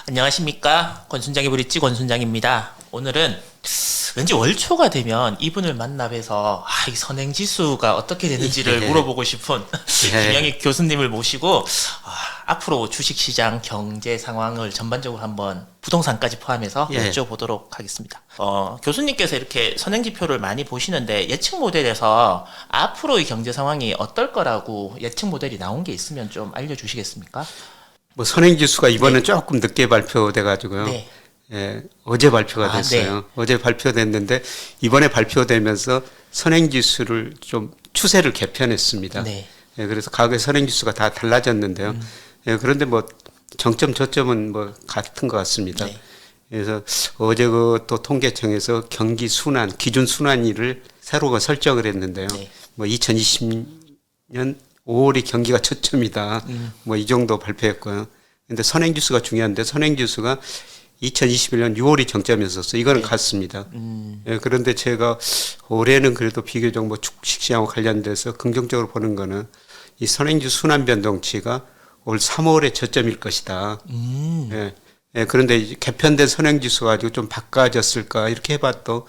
안녕하십니까. 권순장의 브릿지 권순장입니다. 오늘은 왠지 월초가 되면 이분을 만나 뵈서 이 선행지수가 어떻게 되는지를 물어보고 싶은 김영익 교수님을 모시고 앞으로 주식시장 경제 상황을 전반적으로 한번 부동산까지 포함해서 여쭤보도록 하겠습니다. 교수님께서 이렇게 선행지표를 많이 보시는데 예측 모델에서 앞으로의 경제 상황이 어떨 거라고 예측 모델이 나온 게 있으면 좀 알려주시겠습니까? 뭐 선행지수가 이번엔 조금 늦게 발표돼가지고요. 네. 어제 발표가 됐어요. 네. 어제 발표됐는데 이번에 발표되면서 선행지수를 좀 추세를 개편했습니다. 네. 그래서 과거의 선행지수가 다 달라졌는데요. 그런데 뭐 정점 저점은 뭐 같은 것 같습니다. 네. 그래서 어제 그 또 통계청에서 경기 순환 기준 순환일을 새로 설정을 했는데요. 네. 뭐 2020년 5월이 경기가 초점이다. 뭐 이 정도 발표했고요. 근데 선행지수가 중요한데 선행지수가 2021년 6월이 정점이었었어요. 이거는 같습니다. 그런데 제가 올해는 그래도 비교적 뭐 주식시장과 관련돼서 긍정적으로 보는 거는 이 선행지수 순환 변동치가 올 3월에 저점일 것이다. 그런데 이제 개편된 선행지수 가지고 좀 바꿔졌을까 이렇게 해봐도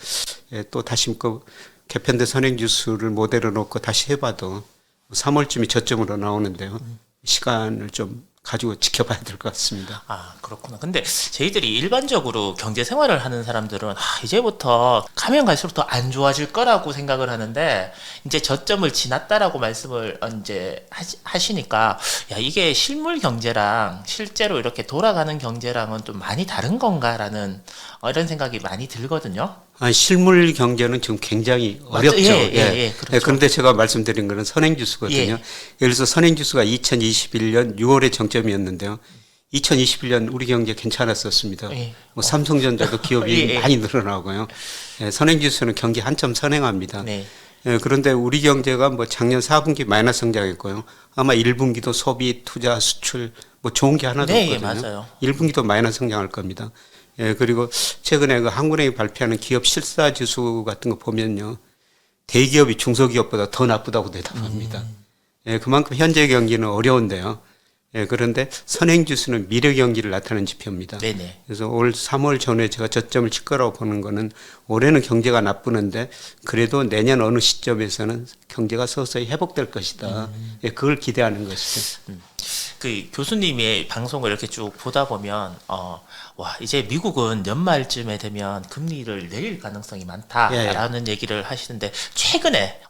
또 다시 그 개편된 선행지수를 모델로 놓고 다시 해봐도 3월쯤이 저점으로 나오는데요. 시간을 좀 가지고 지켜봐야 될 것 같습니다. 그렇구나. 근데 저희들이 일반적으로 경제 생활을 하는 사람들은 이제부터 가면 갈수록 더 안 좋아질 거라고 생각을 하는데 이제 저점을 지났다라고 말씀을 이제 하시니까 이게 실물 경제랑 실제로 이렇게 돌아가는 경제랑은 좀 많이 다른 건가라는 이런 생각이 많이 들거든요. 실물 경제는 지금 굉장히 어렵죠. 그렇죠. 그런데 제가 말씀드린 거는 선행지수거든요. 그래서 선행지수가 2021년 6월에 정점이었는데요. 2021년 우리 경제 괜찮았었습니다. 뭐 삼성전자도 기업이 많이 늘어나고요. 선행지수는 경기 한참 선행합니다. 그런데 우리 경제가 뭐 작년 4분기 마이너스 성장했고요. 아마 1분기도 소비, 투자, 수출 뭐 좋은 게 하나도 없거든요. 맞아요. 1분기도 마이너스 성장할 겁니다. 그리고 최근에 그 한국은행이 발표하는 기업 실사 지수 같은 거 보면요. 대기업이 중소기업보다 더 나쁘다고 대답합니다. 그만큼 현재 경기는 어려운데요. 그런데 선행지수는 미래 경기를 나타내는 지표입니다. 그래서 올 3월 전에 제가 저점을 칠 거라고 보는 거는 올해는 경제가 나쁘는데 그래도 내년 어느 시점에서는 경제가 서서히 회복될 것이다. 그걸 기대하는 것이죠. 그 교수님의 방송을 이렇게 쭉 보다 보면 이제 미국은 연말쯤에 되면 금리를 내릴 가능성이 많다라는 얘기를 하시는데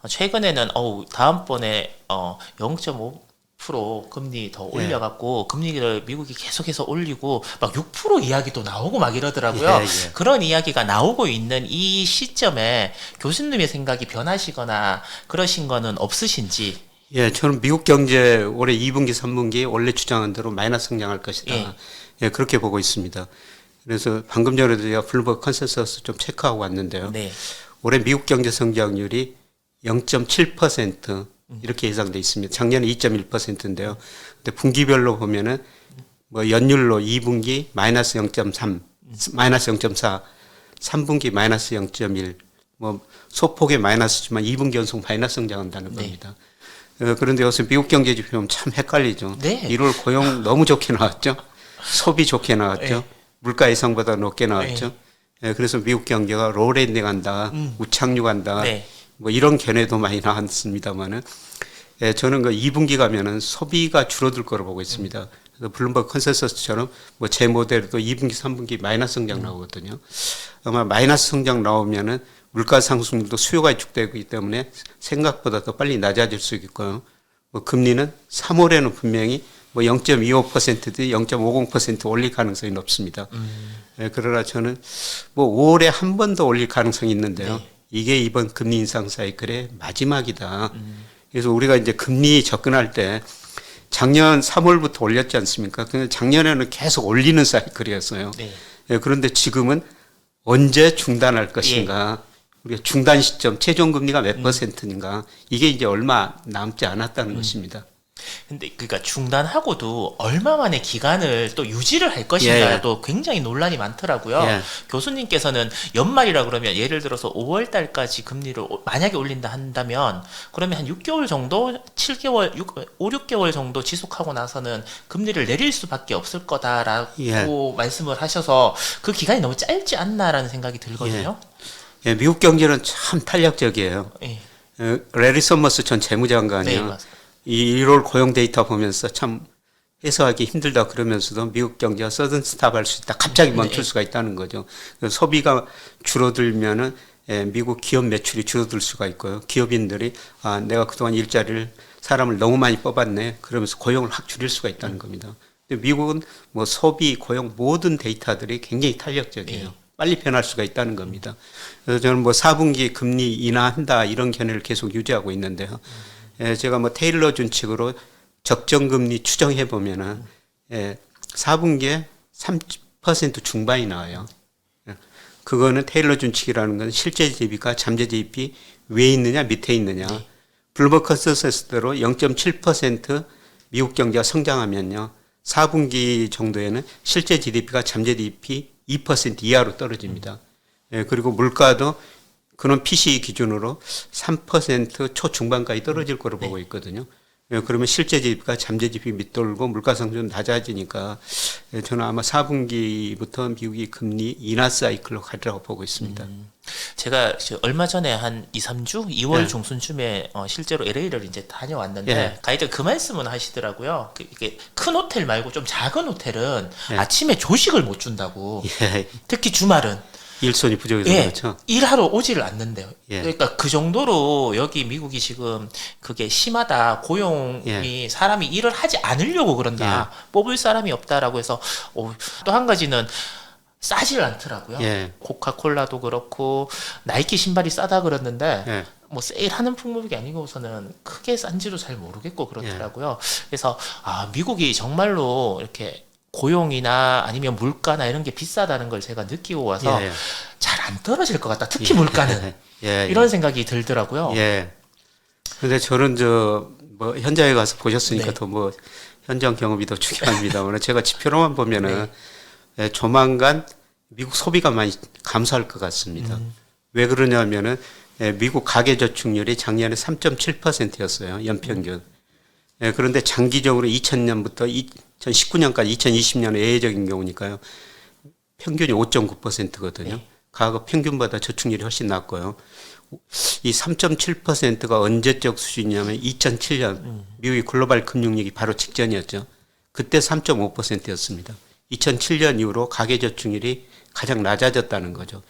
최근에는 다음번에 0.5% 금리 더 올려갖고 금리를 미국이 계속해서 올리고 막 6% 이야기도 나오고 막 이러더라고요. 그런 이야기가 나오고 있는 이 시점에 교수님의 생각이 변하시거나 그러신 거는 없으신지? 저는 미국 경제 올해 2분기, 3분기 원래 주장한 대로 마이너스 성장할 것이다. 그렇게 보고 있습니다. 그래서 방금 전에도 제가 블룸버그 컨센서스 좀 체크하고 왔는데요. 올해 미국 경제 성장률이 0.7% 이렇게 예상돼 있습니다. 작년에 2.1%인데요. 근데 분기별로 보면은 뭐 연율로 2분기 마이너스 0.3, 마이너스 0.4, 3분기 마이너스 0.1, 뭐 소폭의 마이너스지만 2분기 연속 마이너스 성장한다는 겁니다. 그런데 요새 미국 경제 지표는 참 헷갈리죠. 1월 고용 너무 좋게 나왔죠. 소비 좋게 나왔죠. 물가 예상보다 높게 나왔죠. 그래서 미국 경제가 롤랜딩 한다, 우착륙 한다, 뭐 이런 견해도 많이 나왔습니다만은 저는 그 2분기 가면은 소비가 줄어들 거로 보고 있습니다. 그래서 블룸버그 컨센서스처럼 뭐 제 모델도 2분기, 3분기 마이너스 성장 나오거든요. 아마 마이너스 성장 나오면은 물가 상승률도 수요가 위축되기 때문에 생각보다 더 빨리 낮아질 수 있고요. 뭐 금리는 3월에는 분명히 뭐 0.25%든 0.50% 올릴 가능성이 높습니다. 그러나 저는 뭐 5월에 한 번 더 올릴 가능성이 있는데요. 이게 이번 금리 인상 사이클의 마지막이다. 그래서 우리가 이제 금리 접근할 때 작년 3월부터 올렸지 않습니까? 근데 작년에는 계속 올리는 사이클이었어요. 그런데 지금은 언제 중단할 것인가? 우리가 중단 시점 최종 금리가 몇 %인가? 이게 이제 얼마 남지 않았다는 것입니다. 근데 그러니까 중단하고도 얼마 만의 기간을 또 유지를 할 것인가도 굉장히 논란이 많더라고요. 교수님께서는 연말이라 그러면 예를 들어서 5월 달까지 금리를 만약에 올린다 한다면 그러면 한 6개월 정도, 7개월, 5, 6개월 정도 지속하고 나서는 금리를 내릴 수밖에 없을 거다라고 말씀을 하셔서 그 기간이 너무 짧지 않나라는 생각이 들거든요. 미국 경제는 참 탄력적이에요. 레리 서머스 전 재무장관이요. 이 1월 고용 데이터 보면서 참 해석하기 힘들다 그러면서도 미국 경제가 서든 스탑할 수 있다. 갑자기 멈출 수가 있다는 거죠. 소비가 줄어들면은 미국 기업 매출이 줄어들 수가 있고요. 기업인들이 내가 그동안 일자리를 사람을 너무 많이 뽑았네. 그러면서 고용을 확 줄일 수가 있다는 겁니다. 근데 미국은 뭐 소비, 고용 모든 데이터들이 굉장히 탄력적이에요. 빨리 변할 수가 있다는 겁니다. 그래서 저는 뭐 4분기 금리 인하한다 이런 견해를 계속 유지하고 있는데요. 제가 뭐 테일러 준칙으로 적정금리 추정해 보면은 4분기에 3% 중반이 나와요. 그거는 테일러 준칙이라는 건 실제 GDP가 잠재 GDP 위에 있느냐 밑에 있느냐. 블룸버그 컨센서스대로 0.7% 미국 경제가 성장하면요. 4분기 정도에는 실제 GDP가 잠재 GDP 2% 이하로 떨어집니다. 그리고 물가도 그런 PCE 기준으로 3% 초중반까지 떨어질 거로 보고 있거든요. 그러면 실제 GDP가 잠재 GDP 밑돌고 물가 상승은 낮아지니까 저는 아마 4분기부터 미국이 금리 인하 사이클로 가리라고 보고 있습니다. 제가 얼마 전에 한 2, 3주? 2월 중순쯤에 실제로 LA를 이제 다녀왔는데 가이드 그 말씀은 하시더라고요. 이게 큰 호텔 말고 좀 작은 호텔은 아침에 조식을 못 준다고. 특히 주말은. 일손이 부족해서 그렇죠. 일하러 오지를 않는데요. 그러니까 그 정도로 여기 미국이 지금 그게 심하다. 고용이 사람이 일을 하지 않으려고 그런다. 뽑을 사람이 없다라고 해서 또 한 가지는 싸질 않더라고요. 코카콜라도 그렇고 나이키 신발이 싸다 그랬는데 뭐 세일하는 품목이 아니고서는 크게 싼지도 잘 모르겠고 그렇더라고요. 그래서 미국이 정말로 이렇게 고용이나 아니면 물가나 이런 게 비싸다는 걸 제가 느끼고 와서 잘 안 떨어질 것 같다. 특히 물가는 이런 생각이 들더라고요. 근데 저는 뭐 현장에 가서 보셨으니까 더 뭐 현장 경험이 더 중요합니다만 제가 지표로만 보면은 조만간 미국 소비가 많이 감소할 것 같습니다. 왜 그러냐면은 미국 가계 저축률이 작년에 3.7%였어요. 연평균. 그런데 장기적으로 2000년부터 2019년까지 2020년의 예외적인 경우니까요. 평균이 5.9%거든요. 과거 평균보다 저축률이 훨씬 낮고요. 이 3.7%가 언제적 수준이냐면 2007년 미국의 글로벌 금융위기 바로 직전이었죠. 그때 3.5%였습니다. 2007년 이후로 가계저축률이 가장 낮아졌다는 거죠.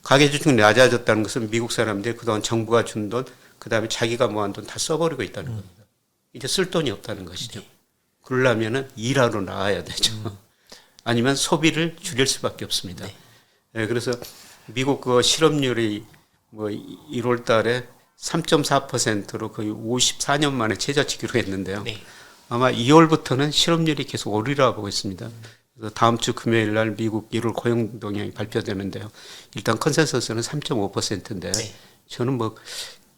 가계저축률이 낮아졌다는 것은 미국 사람들이 그동안 정부가 준 돈, 그다음에 자기가 모은 돈 다 써버리고 있다는 겁니다. 이제 쓸 돈이 없다는 것이죠. 그러려면은 일하러 나가야 되죠. 아니면 소비를 줄일 수밖에 없습니다. 그래서 미국 그 실업률이 뭐 1월 달에 3.4%로 거의 54년 만에 최저치 기록했는데요. 아마 2월부터는 실업률이 계속 오르리라고 보고 있습니다. 그래서 다음 주 금요일 날 미국 1월 고용 동향이 발표되는데요. 일단 컨센서스는 3.5%인데 저는 뭐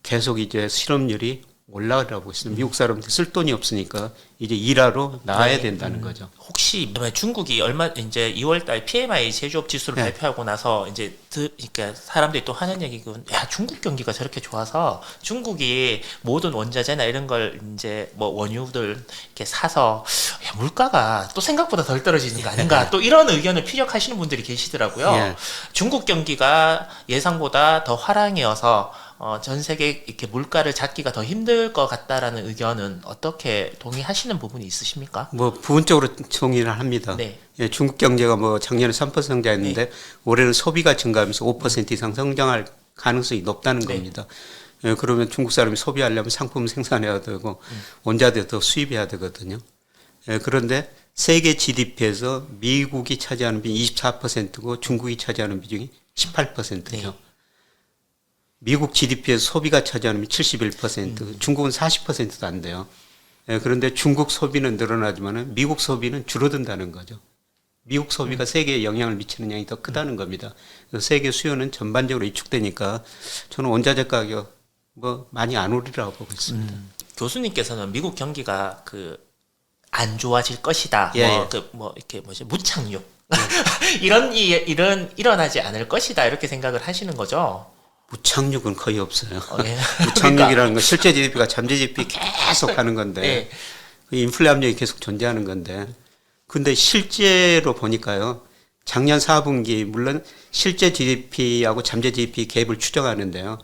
계속 이제 실업률이 올라가라고 있습니다. 미국 사람들 쓸 돈이 없으니까 이제 일하러 나와야 된다는 거죠. 혹시 중국이 이제 2월달 PMI 제조업 지수를 발표하고 나서 이제 그러니까 사람들이 또 하는 얘기는 중국 경기가 저렇게 좋아서 중국이 모든 원자재나 이런 걸 이제 뭐 원유들 이렇게 사서 물가가 또 생각보다 덜 떨어지는 거 아닌가 또 이런 의견을 피력하시는 분들이 계시더라고요. 중국 경기가 예상보다 더 화랑이어서 전 세계 이렇게 물가를 잡기가 더 힘들 것 같다라는 의견은 어떻게 동의하시는 부분이 있으십니까? 뭐 부분적으로 동의를 합니다. 중국 경제가 뭐 작년에 3% 성장했는데 올해는 소비가 증가하면서 5% 이상 성장할 가능성이 높다는 겁니다. 그러면 중국 사람이 소비하려면 상품 생산해야 되고 원자재 더 수입해야 되거든요. 그런데 세계 GDP에서 미국이 차지하는 비중이 24%고 중국이 차지하는 비중이 18%죠. 미국 GDP에서 소비가 차지하는 71%, 중국은 40%도 안 돼요. 그런데 중국 소비는 늘어나지만 미국 소비는 줄어든다는 거죠. 미국 소비가 세계에 영향을 미치는 양이 더 크다는 겁니다. 그래서 세계 수요는 전반적으로 위축되니까 저는 원자재 가격 뭐 많이 안 오르리라고 보고 있습니다. 교수님께서는 미국 경기가 안 좋아질 것이다. 이렇게 무착륙 이런 일어나지 않을 것이다 이렇게 생각을 하시는 거죠. 무착륙은 거의 없어요. 예. 무착륙이라는 건 실제 GDP가 잠재 GDP 계속 하는 건데 네. 그 인플레 압력이 계속 존재하는 건데 근데 실제로 보니까요. 작년 4분기 물론 실제 GDP하고 잠재 GDP 갭을 추정하는데요.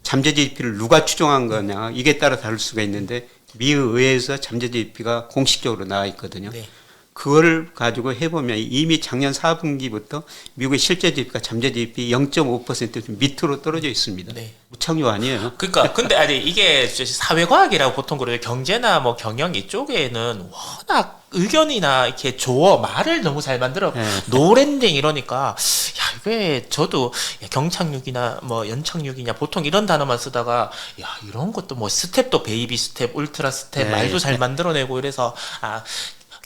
잠재 GDP를 누가 추정한 거냐 이게 따라 다를 수가 있는데 미 의회에서 잠재 GDP가 공식적으로 나와 있거든요. 네. 그걸 가지고 해보면 이미 작년 4분기부터 미국의 실제 GDP가 잠재 GDP 0.5% 밑으로 떨어져 있습니다. 네. 무착륙 아니에요. 그러니까 근데 아니 이게 사회과학이라고 보통 그래요. 경제나 뭐 경영 이쪽에는 워낙 의견이나 이렇게 조어 말을 너무 잘 만들어 노랜딩 이러니까 야 이게 저도 경착륙이나 뭐 연착륙이냐 보통 이런 단어만 쓰다가 야 이런 것도 뭐 스텝도 베이비 스텝, 울트라 스텝 말도 잘 만들어내고 이래서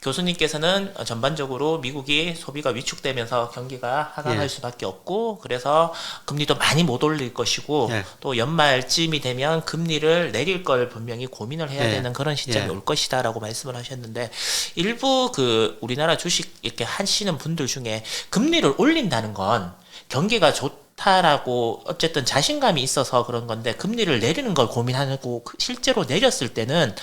교수님께서는 전반적으로 미국이 소비가 위축되면서 경기가 하강할 수밖에 없고 그래서 금리도 많이 못 올릴 것이고 또 연말쯤이 되면 금리를 내릴 걸 분명히 고민을 해야 되는 그런 시점이 올 것이다라고 말씀을 하셨는데 일부 우리나라 주식 이렇게 하시는 분들 중에 금리를 올린다는 건 경기가 좋다라고 어쨌든 자신감이 있어서 그런 건데 금리를 내리는 걸 고민하고 실제로 내렸을 때는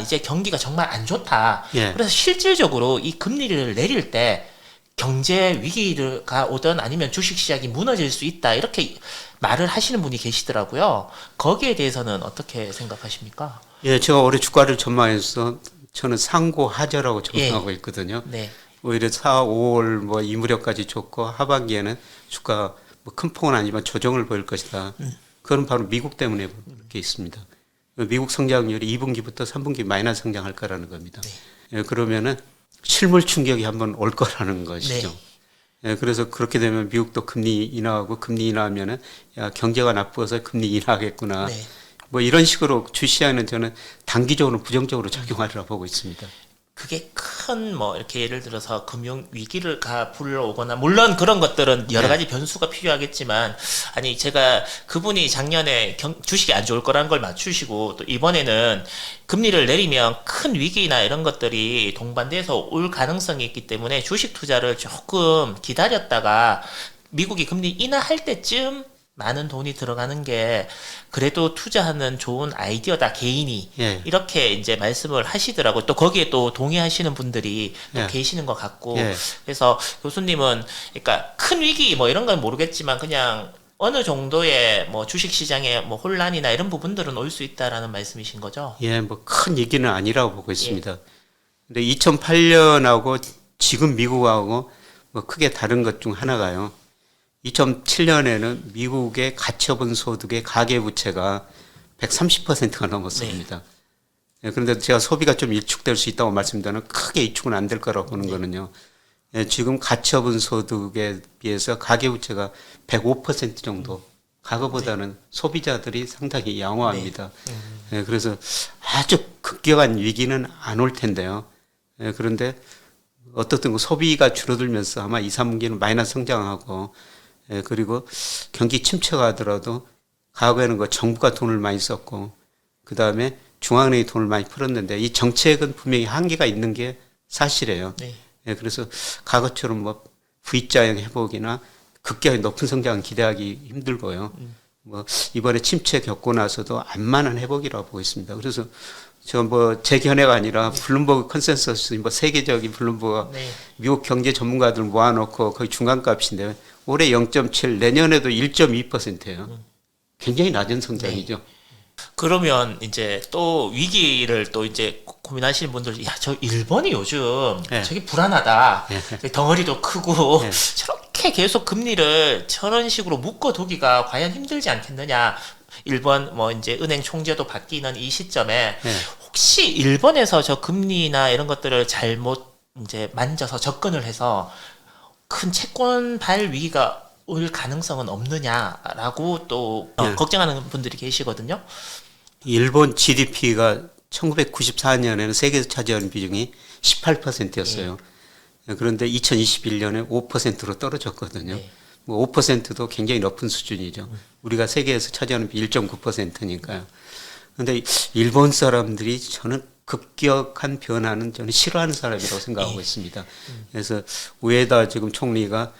이제 경기가 정말 안 좋다. 그래서 실질적으로 이 금리를 내릴 때 경제 위기가 오든 아니면 주식 시장이 무너질 수 있다. 이렇게 말을 하시는 분이 계시더라고요. 거기에 대해서는 어떻게 생각하십니까? 예, 제가 올해 주가를 전망해서 저는 상고하저라고 전망하고 있거든요. 네. 오히려 4, 5월 뭐 이 무렵까지 좋고 하반기에는 주가 뭐 큰 폭은 아니지만 조정을 보일 것이다. 그건 바로 미국 때문에 그렇게 있습니다. 미국 성장률이 2분기부터 3분기 마이너스 성장할 거라는 겁니다. 예, 그러면은 실물 충격이 한번 올 거라는 것이죠. 예, 그래서 그렇게 되면 미국도 금리 인하하고 금리 인하하면은 야 경제가 나빠서 금리 인하하겠구나. 뭐 이런 식으로 주시하는 저는 단기적으로 부정적으로 작용하리라 보고 있습니다. 그게 큰 뭐 이렇게 예를 들어서 금융 위기를 불러오거나 물론 그런 것들은 여러 가지 변수가 필요하겠지만 아니 제가 그분이 작년에 주식이 안 좋을 거라는 걸 맞추시고 또 이번에는 금리를 내리면 큰 위기나 이런 것들이 동반돼서 올 가능성이 있기 때문에 주식 투자를 조금 기다렸다가 미국이 금리 인하할 때쯤 많은 돈이 들어가는 게 그래도 투자하는 좋은 아이디어다 개인이 이렇게 이제 말씀을 하시더라고요. 또 거기에 또 동의하시는 분들이 또 계시는 것 같고 그래서 교수님은 그러니까 큰 위기 뭐 이런 건 모르겠지만 그냥 어느 정도의 뭐 주식 시장의 뭐 혼란이나 이런 부분들은 올 수 있다라는 말씀이신 거죠? 예, 뭐 큰 얘기는 아니라고 보고 있습니다. 근데 2008년하고 지금 미국하고 뭐 크게 다른 것 중 하나가요. 2007년에는 미국의 가처분 소득의 가계부채가 130%가 넘었습니다. 그런데 제가 소비가 좀 일축될 수 있다고 말씀드리면 크게 이축은 안 될 거라고 보는 거는요. 지금 가처분 소득에 비해서 가계부채가 105% 정도 과거보다는 소비자들이 상당히 양호합니다. 그래서 아주 급격한 위기는 안 올 텐데요. 그런데 어떻든 소비가 줄어들면서 아마 2, 3분기는 마이너스 성장하고 그리고 경기 침체가 하더라도 과거에는 정부가 돈을 많이 썼고 그 다음에 중앙은행이 돈을 많이 풀었는데 이 정책은 분명히 한계가 있는 게 사실이에요. 그래서 과거처럼 뭐 V자형 회복이나 급격히 높은 성장은 기대하기 힘들고요. 뭐 이번에 침체 겪고 나서도 안만한 회복이라고 보고 있습니다. 그래서 저 뭐 제 견해가 아니라 블룸버그 컨센서스 뭐 세계적인 블룸버그 미국 경제 전문가들 모아놓고 거의 중간값인데 올해 0.7 내년에도 1.2%예요. 굉장히 낮은 성장이죠. 그러면 이제 또 위기를 또 이제 고민하시는 분들, 야, 저 일본이 요즘 저게 불안하다. 덩어리도 크고 저렇게 계속 금리를 저런 식으로 묶어두기가 과연 힘들지 않겠느냐. 일본 뭐 이제 은행 총재도 바뀌는 이 시점에 혹시 일본에서 저 금리나 이런 것들을 잘못 이제 만져서 접근을 해서 큰 채권발 위기가 올 가능성은 없느냐라고 또 걱정하는 분들이 계시거든요. 일본 GDP가 1994년에는 세계에서 차지하는 비중이 18%였어요. 그런데 2021년에 5%로 떨어졌거든요. 뭐 5%도 굉장히 높은 수준이죠. 우리가 세계에서 차지하는 비 1.9%니까요. 그런데 일본 사람들이 저는 급격한 변화는 저는 싫어하는 사람이라고 생각하고 있습니다. 그래서 우에다 지금 총리가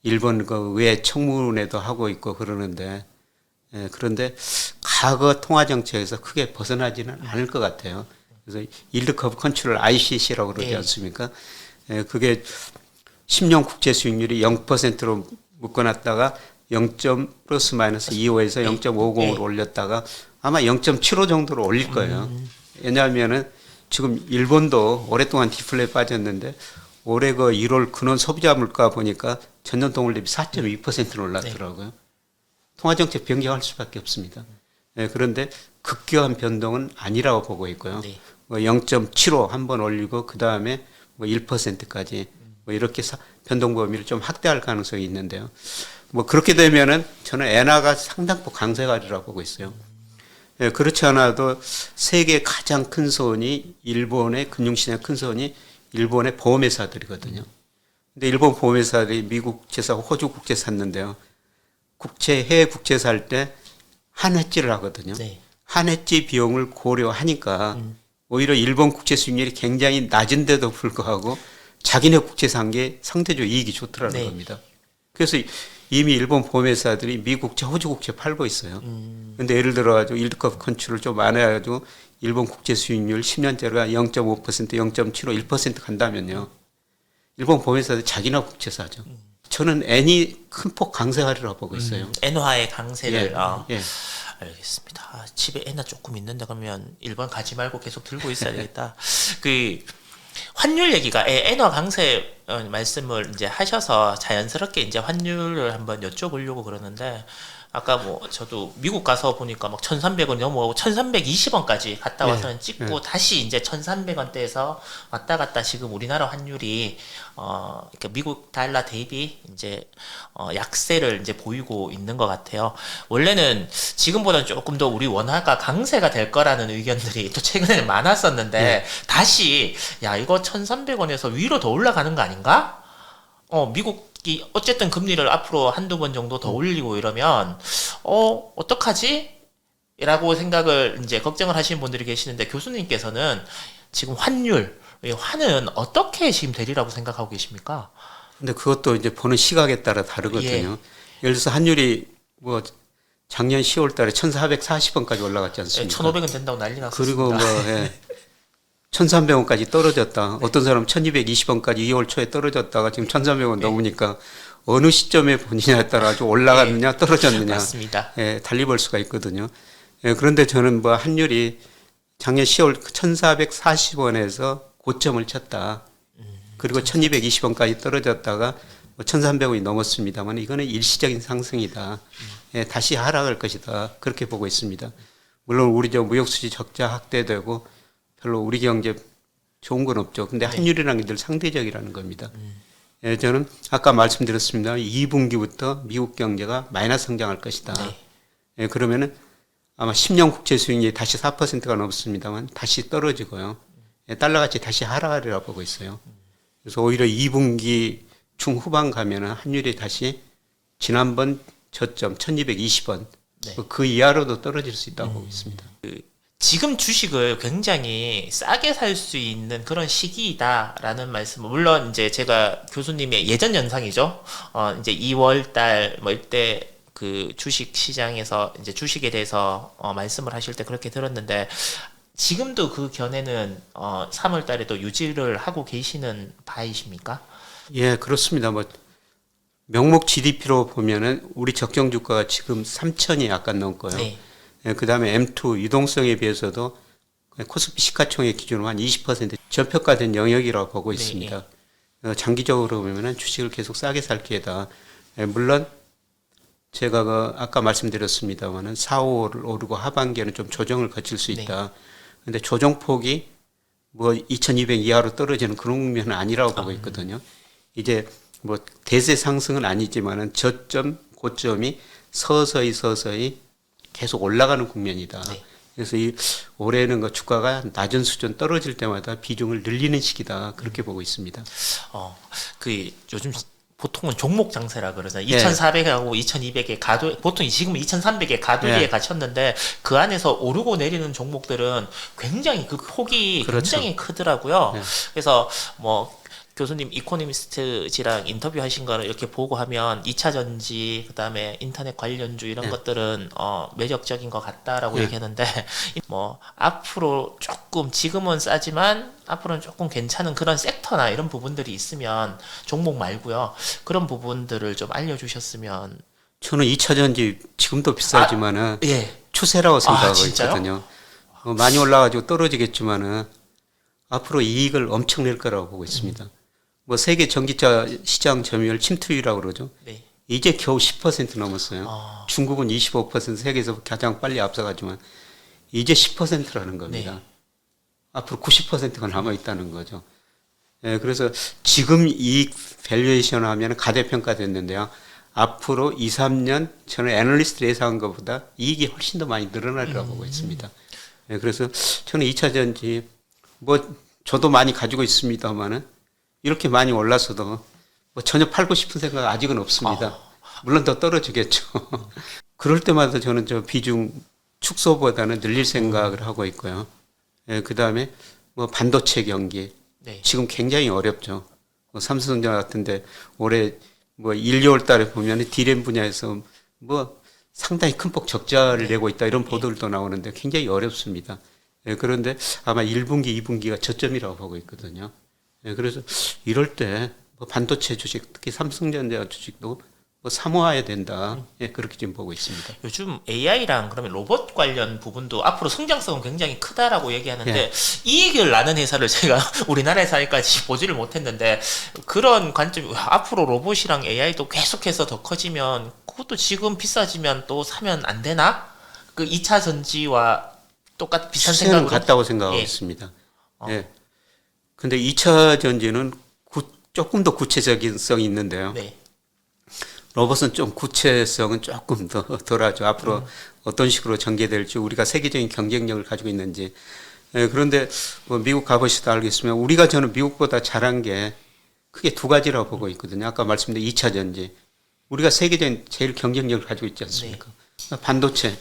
일본 그 외 청문회도 하고 있고 그러는데 그런데 과거 통화 정책에서 크게 벗어나지는 않을 것 같아요. 그래서 일드 커브 컨트롤 ICC라고 그러지 않습니까? 그게 10년 국제 수익률이 0%로 묶어놨다가 0. 플러스 마이너스 25에서 0.50으로 올렸다가 아마 0.75 정도로 올릴 거예요. 왜냐하면은 지금 일본도 오랫동안 디플레에 빠졌는데 올해 그 1월 근원 소비자 물가 보니까 전년 동월 대비 4.2%로 올랐더라고요. 통화정책 변경할 수밖에 없습니다. 그런데 급격한 변동은 아니라고 보고 있고요. 뭐 0.75 한 번 올리고 그 다음에 뭐 1%까지 뭐 이렇게 변동 범위를 좀 확대할 가능성이 있는데요. 뭐 그렇게 되면은 저는 엔화가 상당폭 강세가리라고 보고 있어요. 그렇지 않아도 세계 가장 큰 손이 일본의 금융시장 큰 손이 일본의 보험회사들이거든요. 근데 일본 보험회사들이 미국 국채사, 호주 국채 샀는데요. 해외 국채 살 때 한해지를 하거든요. 한해지 비용을 고려하니까 오히려 일본 국채 수익률이 굉장히 낮은데도 불구하고 자기네 국채 산 게 상대적으로 이익이 좋더라는 겁니다. 그래서 이미 일본 보험회사들이 미국 국채, 호주 국채 팔고 있어요. 근데 예를 들어가지고 일드컵 컨트롤 좀 안 해가지고 일본 국채 수익률 10년째가 0.5%, 0.75, 1% 간다면요. 일본 보험회사들 자기나 국채 사죠. 저는 N이 큰 폭 강세하리라고 보고 있어요. 엔화의 강세를. 알겠습니다. 집에 엔화 조금 있는데 그러면 일본 가지 말고 계속 들고 있어야 되겠다. 그 환율 얘기가 엔화 강세 말씀을 이제 하셔서 자연스럽게 이제 환율을 한번 여쭤보려고 그러는데 아까 뭐 저도 미국 가서 보니까 막 1,300원 넘어가고 1,320원까지 갔다 와서는 찍고 다시 이제 1,300원대에서 왔다 갔다 지금 우리나라 환율이 그러니까 미국 달러 대비 이제 약세를 이제 보이고 있는 것 같아요. 원래는 지금보다는 조금 더 우리 원화가 강세가 될 거라는 의견들이 또 최근에 많았었는데 다시 야 이거 1,300원에서 위로 더 올라가는 거 아닌가? 미국이 어쨌든 금리를 앞으로 한두 번 정도 더 올리고 이러면 어떡하지? 라고 생각을 이제 걱정을 하시는 분들이 계시는데 교수님께서는 지금 환은 어떻게 지금 되리라고 생각하고 계십니까? 근데 그것도 이제 보는 시각에 따라 다르거든요. 예를 들어서 환율이 뭐 작년 10월 달에 1,440원까지 올라갔지 않습니까? 1,500원 된다고 난리 났습니다. 그리고 1,300원까지 떨어졌다. 어떤 사람은 1,220원까지 2월 초에 떨어졌다가 지금 1,300원 넘으니까 어느 시점에 보느냐에 따라 아주 올라갔느냐 떨어졌느냐 맞습니다. 달리 볼 수가 있거든요. 그런데 저는 뭐 환율이 작년 10월 1,440원에서 고점을 쳤다. 그리고 1,220원까지 떨어졌다가 1,300원이 넘었습니다만 이거는 일시적인 상승이다. 다시 하락할 것이다. 그렇게 보고 있습니다. 물론 우리 무역수지 적자 확대되고 별로 우리 경제 좋은 건 없죠. 근데 환율이라는 게 늘 상대적이라는 겁니다. 저는 아까 말씀드렸습니다. 2분기부터 미국 경제가 마이너스 성장할 것이다. 그러면은 아마 10년 국채 수익률이 다시 4%가 넘습니다만 다시 떨어지고요. 달러같이 다시 하락하리라고 보고 있어요. 그래서 오히려 2분기 중후반 가면은 환율이 다시 지난번 저점 1220원 그 이하로도 떨어질 수 있다고 보고 있습니다. 지금 주식을 굉장히 싸게 살 수 있는 그런 시기이다라는 말씀. 물론 이제 제가 교수님의 예전 연상이죠. 이제 2월 달 뭐 이때 그 주식 시장에서 이제 주식에 대해서 말씀을 하실 때 그렇게 들었는데 지금도 그 견해는 3월 달에도 유지를 하고 계시는 바이십니까? 예, 그렇습니다. 뭐 명목 GDP로 보면은 우리 적정 주가가 지금 3천이 약간 넘고요. 그 다음에 M2 유동성에 비해서도 코스피 시가총액 기준으로 한 20% 저평가된 영역이라고 보고 있습니다. 장기적으로 보면은 주식을 계속 싸게 살 기회다. 물론 제가 아까 말씀드렸습니다만은 4, 5를 오르고 하반기에는 좀 조정을 거칠 수 있다. 근데 조정폭이 뭐 2,200 이하로 떨어지는 그런 국면은 아니라고 보고 있거든요. 이제 뭐 대세 상승은 아니지만은 저점, 고점이 서서히 계속 올라가는 국면이다. 그래서 올해는 그 주가가 낮은 수준 떨어질 때마다 비중을 늘리는 시기다. 그렇게 보고 있습니다. 그 요즘 보통은 종목 장세라 그러잖아요. 예. 2,400하고 2,200에 가도, 보통 지금은 2,300에 가돌리에 예. 갇혔는데 그 안에서 오르고 내리는 종목들은 굉장히 그 폭이 그렇죠. 굉장히 크더라고요. 예. 그래서 뭐 교수님 이코노미스트지랑 인터뷰하신 거를 이렇게 보고 하면 2차 전지, 그다음에 인터넷 관련주 이런 예. 것들은 매력적인 것 같다라고 예. 얘기하는데 뭐 앞으로 조금 지금은 싸지만 앞으로는 조금 괜찮은 그런 섹터나 이런 부분들이 있으면 종목 말고요. 그런 부분들을 좀 알려주셨으면. 저는 2차 전지 지금도 비싸지만은 예. 추세라고 생각하고 진짜요? 있거든요. 많이 올라가지고 떨어지겠지만은 앞으로 이익을 엄청 낼 거라고 보고 있습니다. 뭐 세계 전기차 시장 점유율 침투율이라고 그러죠. 네. 이제 겨우 10% 넘었어요. 아. 중국은 25% 세계에서 가장 빨리 앞서가지만 이제 10%라는 겁니다. 네. 앞으로 90%가 남아 있다는 거죠. 예, 그래서 지금 이익 밸류에이션 하면 가대평가됐는데요. 앞으로 2, 3년 저는 애널리스트 예상한 것보다 이익이 훨씬 더 많이 늘어나리라고 보고 있습니다. 예, 그래서 저는 2차 전지 뭐 저도 많이 가지고 있습니다만은 이렇게 많이 올라서도 뭐 전혀 팔고 싶은 생각 아직은 없습니다. 물론 더 떨어지겠죠. 그럴 때마다 저는 저 비중 축소보다는 늘릴 생각을 하고 있고요. 예, 그 다음에 뭐 반도체 경기 네. 지금 굉장히 어렵죠. 뭐 삼성전자 같은데 올해 뭐 1, 2월 달에 보면 디램 분야에서 뭐 상당히 큰 폭 적자를 내고 있다 이런 보도들도 나오는데 굉장히 어렵습니다. 예, 그런데 아마 1분기, 2분기가 저점이라고 보고 있거든요. 예, 그래서 이럴 때 뭐 반도체 주식, 특히 삼성전자 주식도 뭐 사모해야 된다. 예, 그렇게 지금 보고 있습니다. 요즘 AI랑 그러면 로봇 관련 부분도 앞으로 성장성은 굉장히 크다라고 얘기하는데 예. 이익을 나는 회사를 제가 우리나라에서 아직까지 보지를 못했는데 그런 관점, 앞으로 로봇이랑 AI도 계속해서 더 커지면 그것도 지금 비싸지면 또 사면 안 되나? 그 2차 전지와 똑같 비슷한 추세는 생각으로 같다고 생각하고 예. 있습니다. 예. 근데 2차 전지는 조금 더 구체적인 성이 있는데요. 네. 로봇은 좀 구체성은 조금 더 덜하죠. 앞으로 어떤 식으로 전개될지 우리가 세계적인 경쟁력을 가지고 있는지. 예, 그런데 뭐 미국 가보시다 알겠지만 우리가 저는 미국보다 잘한 게 크게 두 가지라고 보고 있거든요. 아까 말씀드린 2차 전지. 우리가 세계적인 제일 경쟁력을 가지고 있지 않습니까? 반도체.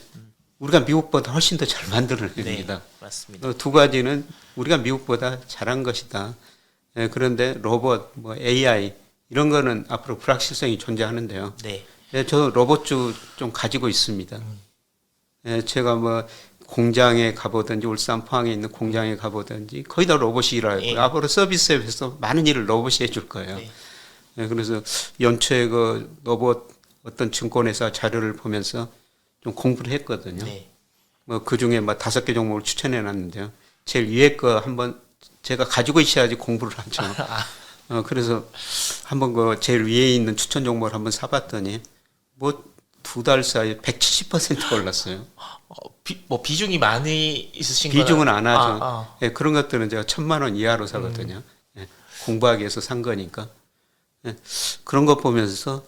우리가 미국보다 훨씬 더 잘 만들어냅니다. 네, 맞습니다. 두 가지는 우리가 미국보다 잘한 것이다. 예, 그런데 로봇, 뭐 AI 이런 거는 앞으로 불확실성이 존재하는데요. 네. 예, 저 로봇주 좀 가지고 있습니다. 예, 제가 뭐 공장에 가보든지 울산 포항에 있는 공장에 가보든지 거의 다 로봇이 일하고 예. 앞으로 서비스업에서 많은 일을 로봇이 해줄 거예요. 네. 예, 그래서 연초에 그 로봇 어떤 증권회사 자료를 보면서 좀 공부를 했거든요. 네. 뭐 그 중에 뭐 5개 종목을 추천해 놨는데요. 제일 위에 거 한번 제가 가지고 있어야지 공부를 하죠. 그래서 한번 그 제일 위에 있는 추천 종목을 한번 사봤더니 뭐 2달 사이에 170% 올랐어요. 뭐 비중이 많이 있으신 비중은 거는- 안 하죠. 예, 그런 것들은 제가 1,000만 원 이하로 사거든요. 예, 공부하기 위해서 산 거니까. 예, 그런 거 보면서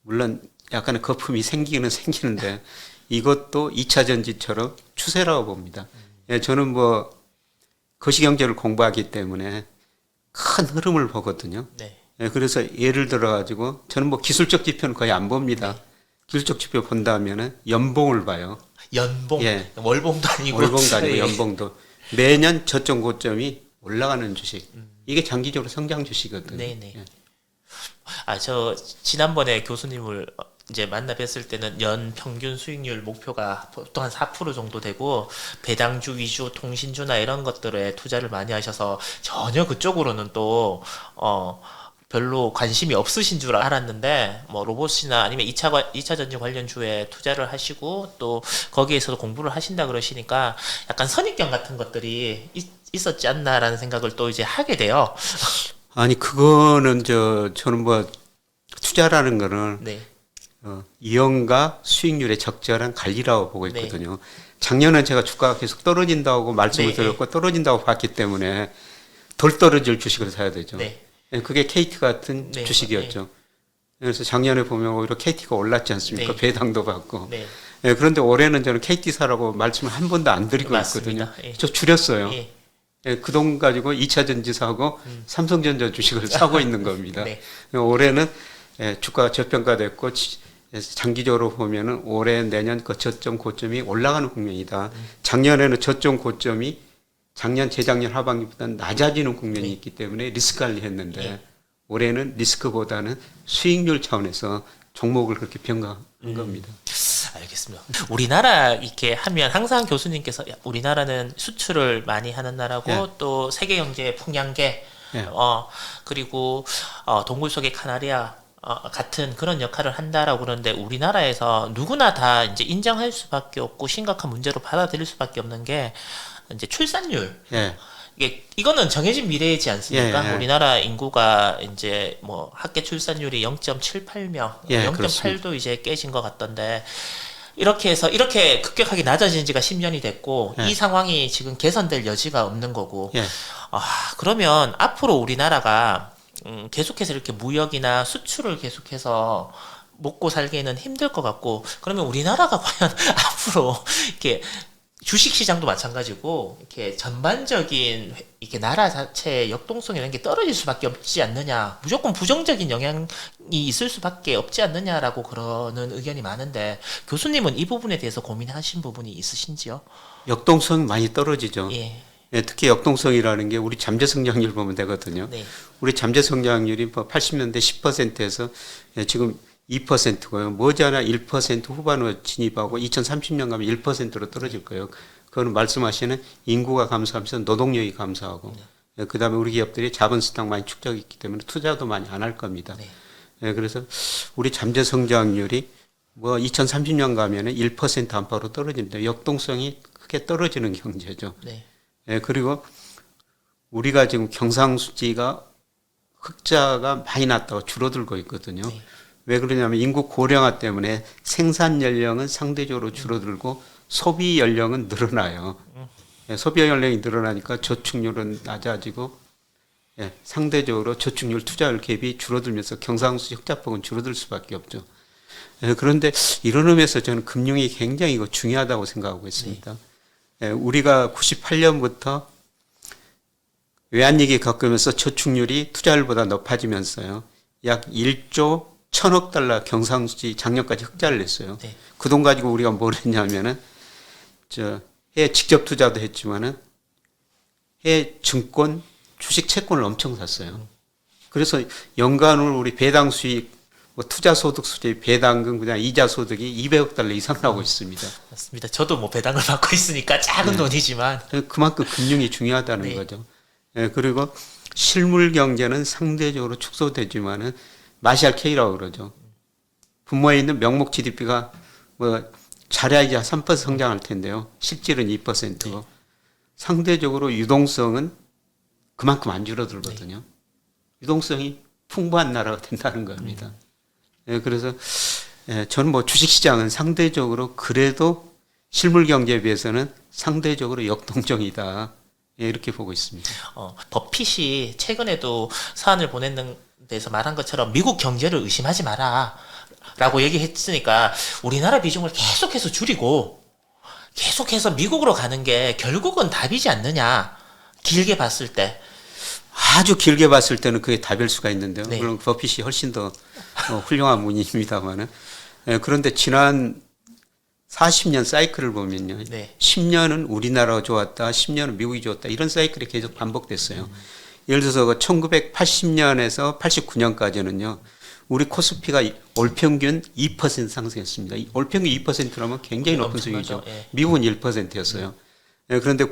물론 약간의 거품이 생기는 생기는데 이것도 2차 전지처럼 추세라고 봅니다. 예, 저는 뭐 거시경제를 공부하기 때문에 큰 흐름을 보거든요. 네. 예, 그래서 예를 들어 가지고 저는 뭐 기술적 지표는 거의 안 봅니다. 기술적 지표 본다면은 연봉을 봐요. 연봉, 예. 월봉도 아니고 월봉도 아니고 예. 연봉도 매년 저점 고점이 올라가는 주식. 이게 장기적으로 성장 주식이거든요. 네네. 예. 저 지난번에 교수님을 이제 만나 뵀을 때는 연 평균 수익률 목표가 보통 한 4% 정도 되고 배당주 위주 통신주나 이런 것들에 투자를 많이 하셔서 전혀 그쪽으로는 또 별로 관심이 없으신 줄 알았는데 뭐 로봇이나 아니면 2차 전지 관련주에 투자를 하시고 또 거기에서도 공부를 하신다 그러시니까 약간 선입견 같은 것들이 있었지 않나라는 생각을 또 이제 하게 돼요. 아니 그거는 저는 뭐 투자라는 거는 네. 이용과 수익률의 적절한 관리라고 보고 네. 있거든요. 작년에 제가 주가가 계속 떨어진다고 말씀을 네. 드렸고 떨어진다고 봤기 때문에 덜 떨어질 주식을 사야 되죠. 네. 예, 그게 KT 같은 네. 주식이었죠. 그래서 작년에 보면 오히려 KT가 올랐지 않습니까? 네. 배당도 받고. 네. 예, 그런데 올해는 저는 KT 사라고 말씀을 한 번도 안 드리고 맞습니다. 있거든요. 예. 저 줄였어요. 예. 예, 그 돈 가지고 2차 전지 사고 삼성전자 주식을 사고 있는 겁니다. 네. 올해는 예, 주가가 저평가됐고 장기적으로 보면은 올해 내년 그 저점 고점이 올라가는 국면이다. 작년에는 저점 고점이 작년 재작년 하반기보다 낮아지는 국면이 있기 때문에 리스크 관리했는데 올해는 리스크보다는 수익률 차원에서 종목을 그렇게 평가한 겁니다. 알겠습니다. 우리나라 이렇게 하면 항상 교수님께서 야, 우리나라는 수출을 많이 하는 나라고 또 세계 경제의 풍량계 그리고 동굴 속의 카나리아 같은 그런 역할을 한다라고 그러는데 우리나라에서 누구나 다 이제 인정할 수밖에 없고 심각한 문제로 받아들일 수밖에 없는 게 이제 출산율. 이거는 정해진 미래이지 않습니까? 우리나라 인구가 이제 뭐 학계 출산율이 0.78명, 0.8도 이제 깨진 것 같던데 이렇게 해서 이렇게 급격하게 낮아진 지가 10년이 됐고 이 상황이 지금 개선될 여지가 없는 거고 그러면 앞으로 우리나라가 계속해서 이렇게 무역이나 수출을 계속해서 먹고 살기에는 힘들 것 같고 그러면 우리나라가 과연 앞으로 이렇게 주식시장도 마찬가지고 이렇게 전반적인 이렇게 나라 자체의 역동성 이런 게 떨어질 수밖에 없지 않느냐, 무조건 부정적인 영향이 있을 수밖에 없지 않느냐라고 그러는 의견이 많은데 교수님은 이 부분에 대해서 고민하신 부분이 있으신지요? 역동성 많이 떨어지죠. 예, 특히 역동성이라는 게 우리 잠재 성장률 보면 되거든요. 네. 우리 잠재 성장률이 80년대 10%에서 지금 2%고요. 머지않아 1% 후반으로 진입하고 2030년 가면 1%로 떨어질 거예요. 그거는 말씀하시는 인구가 감소하면서 노동력이 감소하고 그다음에 우리 기업들이 자본 수당 많이 축적했기 때문에 투자도 많이 안 할 겁니다. 그래서 우리 잠재 성장률이 2030년 가면은 1% 안팎으로 떨어집니다. 역동성이 크게 떨어지는 경제죠. 그리고 우리가 지금 경상수지가 흑자가 많이 났다고 줄어들고 있거든요. 왜 그러냐면 인구 고령화 때문에 생산 연령은 상대적으로 줄어들고 소비 연령은 늘어나요. 소비 연령이 늘어나니까 저축률은 낮아지고 상대적으로 저축률 투자율 갭이 줄어들면서 경상수지 흑자폭은 줄어들 수밖에 없죠. 그런데 이런 의미에서 저는 금융이 굉장히 중요하다고 생각하고 있습니다. 우리가 98년부터 외환위기 겪으면서 저축률이 투자율보다 높아지면서요. 약 1조 1000억 달러 경상수지 작년까지 흑자를 냈어요. 그 돈 가지고 우리가 뭘 했냐면은 해외 직접 투자도 했지만은 해외 증권, 주식 채권을 엄청 샀어요. 그래서 연간으로 우리 배당 수익, 투자 소득 수지, 배당금 그냥 이자 소득이 200억 달러 이상 나오고 있습니다. 맞습니다. 저도 뭐 배당을 받고 있으니까 작은 돈이지만 그만큼 금융이 중요하다는 거죠. 그리고 실물 경제는 상대적으로 축소되지만은 마샬 K라고 그러죠. 분모에 있는 명목 GDP가 잘해야지 3% 성장할 텐데요. 실질은 2%고 상대적으로 유동성은 그만큼 안 줄어들거든요. 유동성이 풍부한 나라가 된다는 겁니다. 그래서 저는 주식시장은 상대적으로 그래도 실물 경제에 비해서는 상대적으로 역동적이다. 이렇게 보고 있습니다. 버핏이 최근에도 사안을 보냈는 데서 말한 것처럼 미국 경제를 의심하지 마라 라고 얘기했으니까 우리나라 비중을 계속해서 줄이고 계속해서 미국으로 가는 게 결국은 답이지 않느냐, 길게 봤을 때. 아주 길게 봤을 때는 그게 답일 수가 있는데요. 물론 버핏이 훨씬 더 훌륭한 분입니다만은 그런데 지난 40년 사이클을 보면요. 10년은 우리나라가 좋았다, 10년은 미국이 좋았다, 이런 사이클이 계속 반복됐어요. 예를 들어서 1980년에서 89년까지는요. 우리 코스피가 올 평균 2% 상승했습니다. 올 평균 2%라면 굉장히 높은 수익이죠. 미국은 1%였어요. 그런데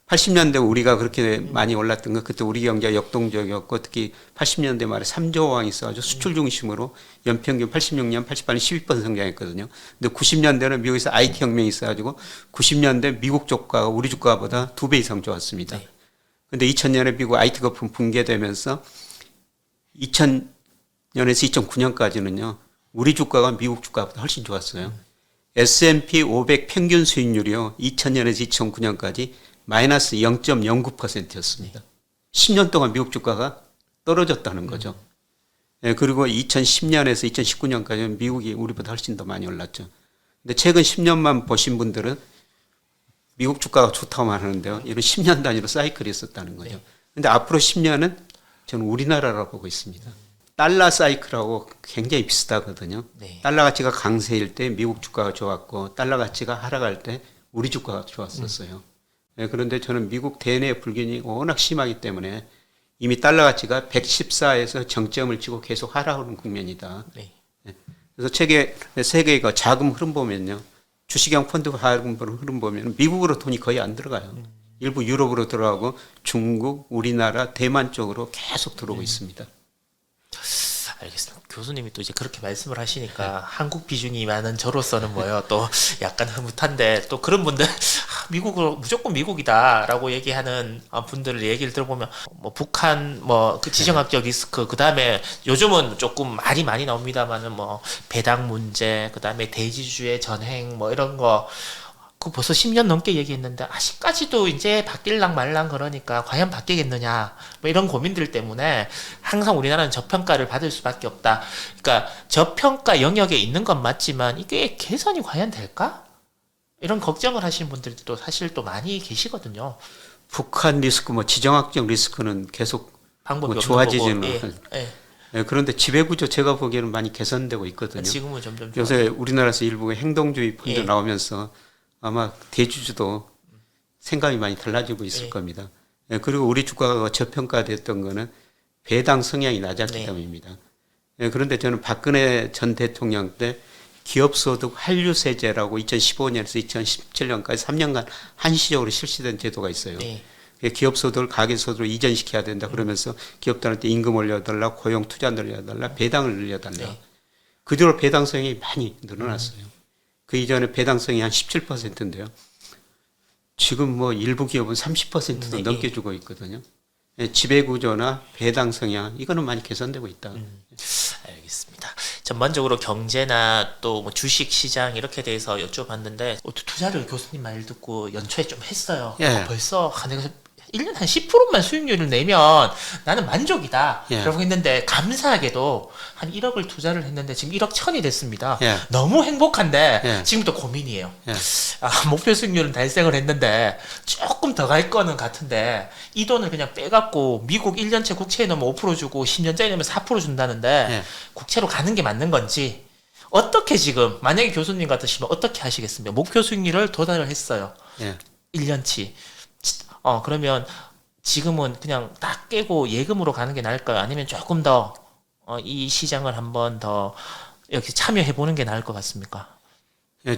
80년대 우리가 그렇게 많이 올랐던 건 그때 우리 경제가 역동적이었고 특히 80년대 말에 3조 원이 있어가지고 수출 중심으로 연평균 86년, 88년 12% 성장했거든요. 근데 90년대는 미국에서 IT 혁명이 있어가지고 90년대 미국 주가가 우리 주가보다 2배 이상 좋았습니다. 근데 2000년에 미국 IT 거품 붕괴되면서 2000년에서 2009년까지는요. 우리 주가가 미국 주가보다 훨씬 좋았어요. S&P 500 평균 수익률이요. 2000년에서 2009년까지 마이너스 0.09%였습니다. 10년 동안 미국 주가가 떨어졌다는 거죠. 그리고 2010년에서 2019년까지는 미국이 우리보다 훨씬 더 많이 올랐죠. 근데 최근 10년만 보신 분들은 미국 주가가 좋다고만 하는데요. 이런 10년 단위로 사이클이 있었다는 거죠. 근데 앞으로 10년은 저는 우리나라라고 보고 있습니다. 달러 사이클하고 굉장히 비슷하거든요. 달러 가치가 강세일 때 미국 주가가 좋았고 달러 가치가 하락할 때 우리 주가가 좋았었어요. 그런데 저는 미국 대내 불균이 워낙 심하기 때문에 이미 달러 가치가 114에서 정점을 치고 계속 하락하는 국면이다. 그래서 세계의 자금 흐름 보면요. 주식형 펀드 자금 흐름 보면 미국으로 돈이 거의 안 들어가요. 일부 유럽으로 들어가고 중국, 우리나라, 대만 쪽으로 계속 들어오고 있습니다. 알겠습니다. 교수님이 또 이제 그렇게 말씀을 하시니까 한국 비중이 많은 저로서는 뭐요 또 약간 흐뭇한데 또 그런 분들 미국으로 무조건 미국이다라고 얘기하는 분들 얘기를 들어보면 뭐 북한 뭐 그 지정학적 리스크 그 다음에 요즘은 조금 말이 많이 나옵니다만은 뭐 배당 문제 그 다음에 대지주의 전횡 뭐 이런 거 그 벌써 10년 넘게 얘기했는데 아직까지도 이제 바뀔랑 말랑 그러니까 과연 바뀌겠느냐 뭐 이런 고민들 때문에 항상 우리나라는 저평가를 받을 수밖에 없다. 그러니까 저평가 영역에 있는 건 맞지만 이게 개선이 과연 될까? 이런 걱정을 하시는 분들도 사실 또 많이 계시거든요. 북한 리스크, 뭐 지정학적 리스크는 계속 방법이 뭐 좋아지지는 그런데 지배구조 제가 보기에는 많이 개선되고 있거든요. 지금은 점점 요새 우리나라에서 일부 행동주의 펀드 나오면서 아마 대주주도 생각이 많이 달라지고 있을 겁니다. 그리고 우리 주가가 저평가됐던 거는 배당 성향이 낮았기 때문입니다. 그런데 저는 박근혜 전 대통령 때 기업소득 한류세제라고 2015년에서 2017년까지 3년간 한시적으로 실시된 제도가 있어요. 기업소득을 가계소득으로 이전시켜야 된다 그러면서 기업들한테 임금 올려달라, 고용 투자 늘려달라, 배당을 늘려달라. 그 뒤로 배당 성향이 많이 늘어났어요. 그 이전에 배당성이 한 17%인데요. 지금 뭐 일부 기업은 30%도 넘게 주고 있거든요. 지배구조나 배당 성향 이거는 많이 개선되고 있다. 알겠습니다. 전반적으로 경제나 또 뭐 주식 시장 이렇게 대해서 여쭤봤는데 투자를 교수님 말 듣고 연초에 좀 했어요. 벌써 내가 1년 한 10%만 수익률을 내면 나는 만족이다. 라고 했는데 감사하게도 한 1억을 투자를 했는데 지금 1억 1천이 됐습니다. 너무 행복한데 지금도 고민이에요. 목표 수익률은 달성을 했는데 조금 더 갈 거는 같은데 이 돈을 그냥 빼갖고 미국 1년채 국채에 넣으면 5% 주고 10년짜리 넣으면 4% 준다는데 국채로 가는 게 맞는 건지 어떻게 지금 만약에 교수님 같으시면 어떻게 하시겠습니까? 목표 수익률을 도달을 했어요. 1년치. 그러면 지금은 그냥 딱 깨고 예금으로 가는 게 나을까요? 아니면 조금 더 이 시장을 한번 더 이렇게 참여해 보는 게 나을 것 같습니까?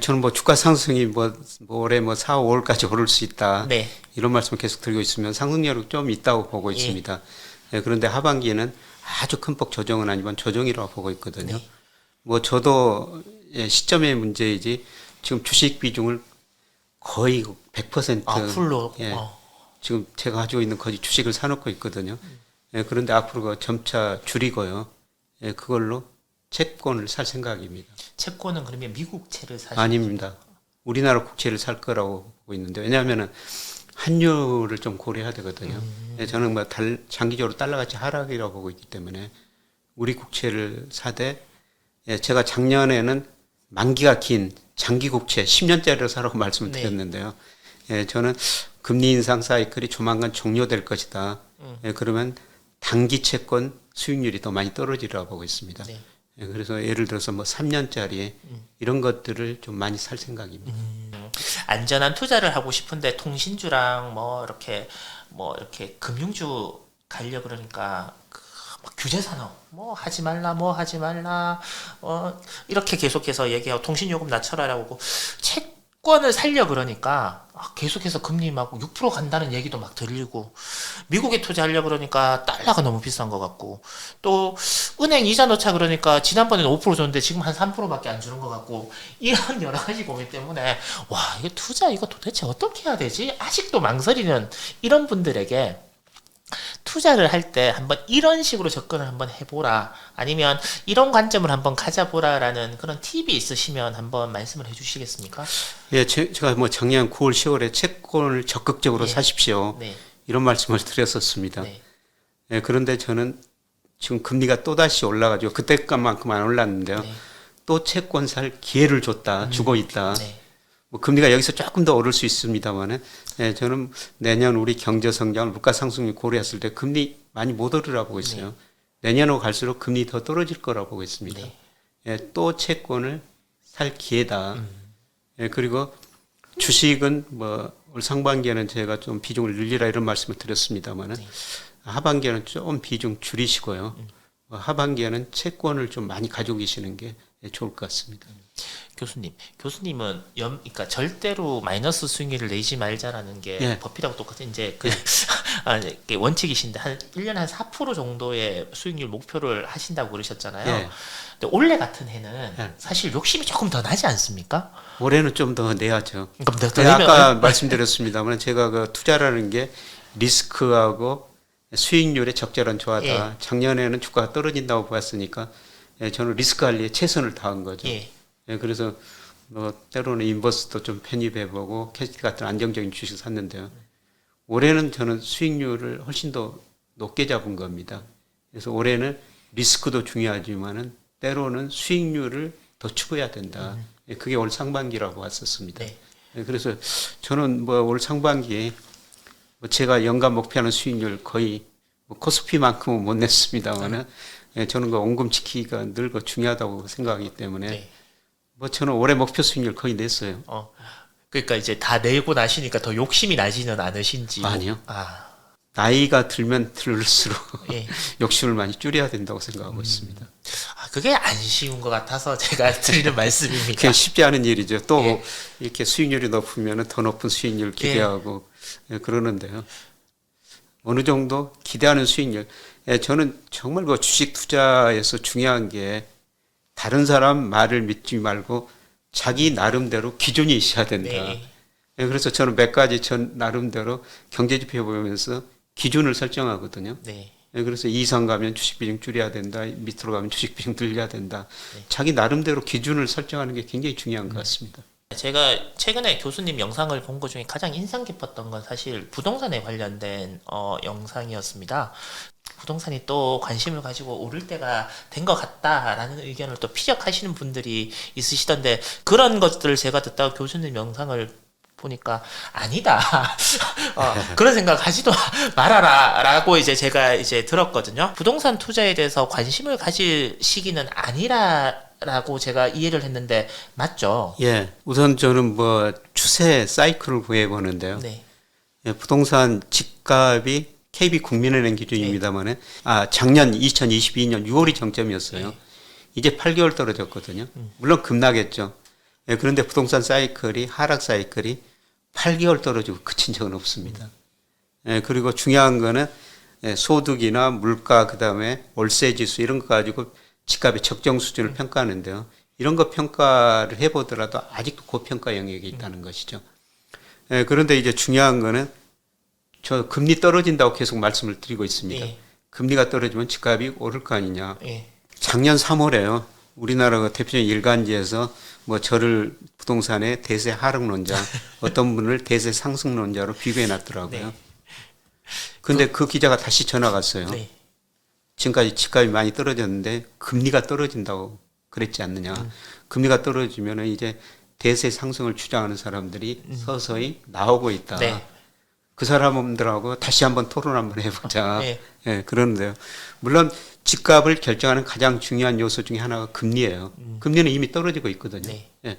저는 뭐 주가 상승이 뭐 올해 뭐 4, 5월까지 오를 수 있다. 이런 말씀을 계속 드리고 있으면 상승률이 좀 있다고 보고 있습니다. 그런데 하반기에는 아주 큰 폭 조정은 아니면 조정이라고 보고 있거든요. 뭐 저도 시점의 문제이지 지금 주식 비중을 거의 100% 풀로 지금 제가 가지고 있는 거지 주식을 사놓고 있거든요. 그런데 앞으로 점차 줄이고요. 그걸로 채권을 살 생각입니다. 채권은 그러면 미국 채를 사시는 아닙니다. 우리나라 국채를 살 거라고 보고 있는데 왜냐하면 환율을 좀 고려해야 되거든요. 저는 뭐 장기적으로 달러 가치 하락이라고 보고 있기 때문에 우리 국채를 사되 제가 작년에는 만기가 긴 장기 국채 10년짜리를 사라고 말씀을 드렸는데요. 저는 금리 인상 사이클이 조만간 종료될 것이다. 그러면 단기 채권 수익률이 더 많이 떨어지리라고 보고 있습니다. 그래서 예를 들어서 뭐 3년짜리 이런 것들을 좀 많이 살 생각입니다. 안전한 투자를 하고 싶은데 통신주랑 뭐 이렇게 금융주 가려 그러니까 규제 산업 뭐 하지 말라 이렇게 계속해서 얘기하고 통신 요금 낮춰라라고 채권을 살려 그러니까 계속해서 금리 막 6% 간다는 얘기도 막 들리고 미국에 투자하려 그러니까 달러가 너무 비싼 것 같고 또 은행 이자 넣자 그러니까 지난번에는 5% 줬는데 지금 한 3%밖에 안 주는 것 같고 이런 여러 가지 고민 때문에 와 이게 투자 이거 도대체 어떻게 해야 되지? 아직도 망설이는 이런 분들에게 투자를 할 때 한번 이런 식으로 접근을 한번 해보라 아니면 이런 관점을 한번 가져보라라는 그런 팁이 있으시면 한번 말씀을 해주시겠습니까? 제가 뭐 작년 9월 10월에 채권을 적극적으로 사십시오 이런 말씀을 드렸었습니다. 그런데 저는 지금 금리가 또다시 올라가지고 그때만큼 안 올랐는데요. 또 채권 살 기회를 줬다 주고 있다. 뭐 금리가 여기서 조금 더 오를 수 있습니다만은 예, 저는 내년 우리 경제 성장, 물가 상승률 고려했을 때 금리 많이 못 오르라고 보고 있어요. 내년으로 갈수록 금리 더 떨어질 거라고 보고 있습니다. 예, 또 채권을 살 기회다. 예, 그리고 주식은 뭐 올 상반기에는 제가 좀 비중을 늘리라 이런 말씀을 드렸습니다만은 하반기에는 좀 비중 줄이시고요. 하반기에는 채권을 좀 많이 가지고 계시는 게 좋을 것 같습니다. 교수님은 그러니까 절대로 마이너스 수익률을 내지 말자라는 게 예. 버핏하고 똑같은 이제 그 이게 원칙이신데 한 1년에 한 4% 정도의 수익률 목표를 하신다고 그러셨잖아요. 예. 근데 올해 같은 해는 예. 사실 욕심이 조금 더 나지 않습니까? 올해는 좀 더 내야죠. 그럼 더 제가 내면 아까 말씀드렸습니다만 제가 그 투자라는 게 리스크하고 수익률의 적절한 조화다. 예. 작년에는 주가가 떨어진다고 봤으니까 예, 저는 리스크 관리에 최선을 다한 거죠. 예. 예, 그래서 뭐 때로는 인버스도 좀 편입해보고 캐시티 같은 안정적인 주식 샀는데요. 올해는 저는 수익률을 훨씬 더 높게 잡은 겁니다. 그래서 올해는 리스크도 중요하지만은 때로는 수익률을 더 추구해야 된다. 예, 그게 올 상반기라고 왔었습니다. 네. 예, 그래서 저는 뭐 올 상반기에 뭐 제가 연간 목표하는 수익률 거의 뭐 코스피만큼은 못 냈습니다만은 예, 저는 그 원금 지키기가 늘 그 중요하다고 생각하기 때문에 네. 뭐 저는 올해 목표 수익률 거의 냈어요. 그러니까 이제 다 내고 나시니까 더 욕심이 나지는 않으신지. 아니요. 아, 나이가 들면 들수록 예. 욕심을 많이 줄여야 된다고 생각하고 있습니다. 그게 안 쉬운 것 같아서 제가 드리는 말씀입니다. 그게 쉽지 않은 일이죠. 또 예. 이렇게 수익률이 높으면 더 높은 수익률 기대하고 예, 그러는데요. 어느 정도 기대하는 수익률. 예, 저는 정말 그 주식 투자에서 중요한 게 다른 사람 말을 믿지 말고 자기 나름대로 기준이 있어야 된다. 네. 예, 그래서 저는 몇 가지 전 나름대로 경제지표 보면서 기준을 설정하거든요. 네. 예, 그래서 이상 가면 주식 비중 줄여야 된다. 밑으로 가면 주식 비중 늘려야 된다. 네. 자기 나름대로 기준을 설정하는 게 굉장히 중요한 것 같습니다. 제가 최근에 교수님 영상을 본 것 중에 가장 인상 깊었던 건 사실 부동산에 관련된 영상이었습니다. 부동산이 또 관심을 가지고 오를 때가 된 것 같다라는 의견을 또 피력하시는 분들이 있으시던데 그런 것들을 제가 듣다가 교수님 영상을 보니까 아니다. 그런 생각 하지도 말아라라고 이제 제가 이제 들었거든요. 부동산 투자에 대해서 관심을 가질 시기는 아니라라고 제가 이해를 했는데 맞죠? 예, 우선 저는 뭐 추세 사이클을 구해보는데요. 네. 예, 부동산 집값이 KB 국민은행 기준입니다만은 작년 2022년 6월이 정점이었어요. 네. 이제 8개월 떨어졌거든요. 물론 급락했죠. 예, 그런데 부동산 사이클이 하락 사이클이 8개월 떨어지고 그친 적은 없습니다. 예, 그리고 중요한 거는 예, 소득이나 물가 그다음에 월세 지수 이런 거 가지고 집값의 적정 수준을 평가하는데요. 이런 거 평가를 해보더라도 아직도 고평가 영역에 있다는 것이죠. 예, 그런데 이제 중요한 거는 저 금리 떨어진다고 계속 말씀을 드리고 있습니다. 예. 금리가 떨어지면 집값이 오를 거 아니냐. 예. 작년 3월에요. 우리나라가 대표적인 일간지에서 뭐 저를 부동산의 대세 하락론자, 어떤 분을 대세 상승론자로 비교해 놨더라고요. 네. 근데 그 기자가 다시 전화 갔어요. 네. 지금까지 집값이 많이 떨어졌는데 금리가 떨어진다고 그랬지 않느냐. 금리가 떨어지면 이제 대세 상승을 주장하는 사람들이 서서히 나오고 있다. 네. 그 사람들하고 다시 한번 토론 한번 해보자. 네. 예, 그러는데요. 물론 집값을 결정하는 가장 중요한 요소 중에 하나가 금리예요. 금리는 이미 떨어지고 있거든요. 네. 예.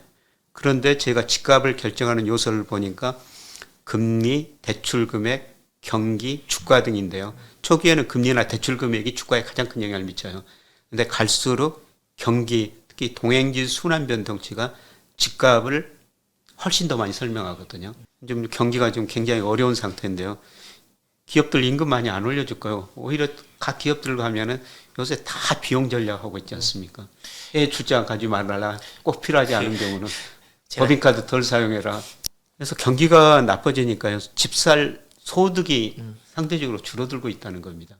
그런데 제가 집값을 결정하는 요소를 보니까 금리, 대출 금액, 경기, 주가 등인데요. 초기에는 금리나 대출 금액이 주가에 가장 큰 영향을 미쳐요. 근데 갈수록 경기, 특히 동행지 순환 변동치가 집값을 훨씬 더 많이 설명하거든요. 좀 경기가 좀 굉장히 어려운 상태인데요. 기업들 임금 많이 안 올려줄 거예요. 오히려 각 기업들 가면은 요새 다 비용 전략하고 있지 않습니까? 출장 가지 말아라. 꼭 필요하지 않은 경우는 법인카드 덜 사용해라. 그래서 경기가 나빠지니까요. 집살 소득이 상대적으로 줄어들고 있다는 겁니다.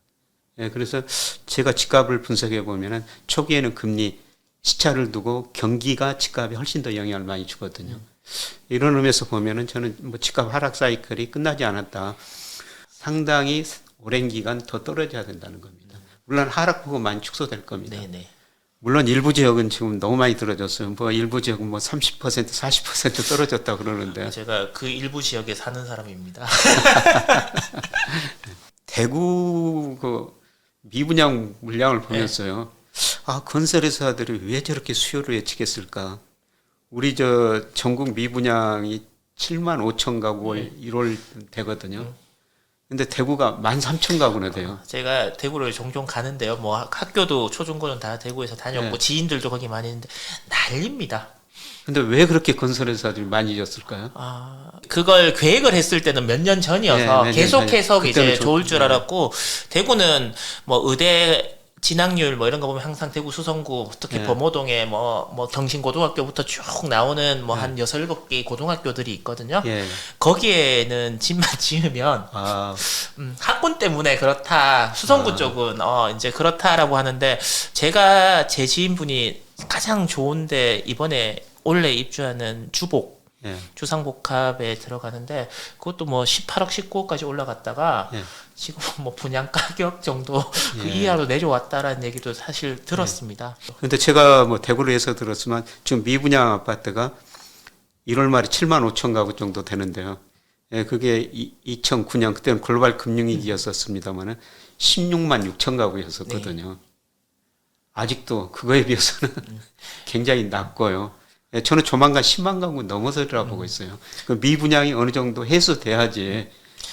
예, 그래서 제가 집값을 분석해 보면은 초기에는 금리 시차를 두고 경기가 집값에 훨씬 더 영향을 많이 주거든요. 이런 의미에서 보면은 저는 뭐 집값 하락 사이클이 끝나지 않았다. 상당히 오랜 기간 더 떨어져야 된다는 겁니다. 물론 하락폭은 많이 축소될 겁니다. 네네. 물론 일부 지역은 지금 너무 많이 떨어졌어요. 뭐 일부 지역은 뭐 30%, 40% 떨어졌다 그러는데. 제가 그 일부 지역에 사는 사람입니다. 대구 그 미분양 물량을 보면서요. 아, 건설회사들이 왜 저렇게 수요를 예측했을까? 우리 저 전국 미분양이 7만 5천 가구 1월 되거든요. 근데 대구가 13,000가구나 돼요. 제가 대구를 종종 가는데요. 뭐 학교도 초중고는 다 대구에서 다녔고 네. 지인들도 거기 많이 있는데 난립니다. 근데 왜 그렇게 건설회사들이 많이 졌을까요? 그걸 계획을 했을 때는 몇 년 전이어서 네, 계속해서 그때는 이제 좋을 줄 알았고 대구는 뭐 의대 진학률 뭐 이런 거 보면 항상 대구 수성구 특히 네. 범호동에 뭐 경신고등학교부터 쭉 나오는 뭐 한 6, 7개 고등학교들이 있거든요. 예. 거기에는 집만 지으면 학군 때문에 그렇다. 수성구 쪽은 이제 그렇다라고 하는데 제가 제 지인분이 가장 좋은데 이번에 올해 입주하는 주복 예. 주상복합에 들어가는데 그것도 뭐 18억 19억까지 올라갔다가 예. 지금 뭐 분양 가격 정도 그 예. 이하로 내려왔다라는 얘기도 사실 들었습니다. 근데 제가 뭐 대구로 해서 들었지만 지금 미분양 아파트가 1월 말에 7만 5천 가구 정도 되는데요. 예, 그게 2009년 그때는 글로벌 금융위기였었습니다만은 16만 6천 가구였었거든요. 아직도 그거에 비해서는 굉장히 낮고요. 예, 저는 조만간 10만 가구 넘어서리라 보고 있어요. 그 미분양이 어느 정도 해소돼야지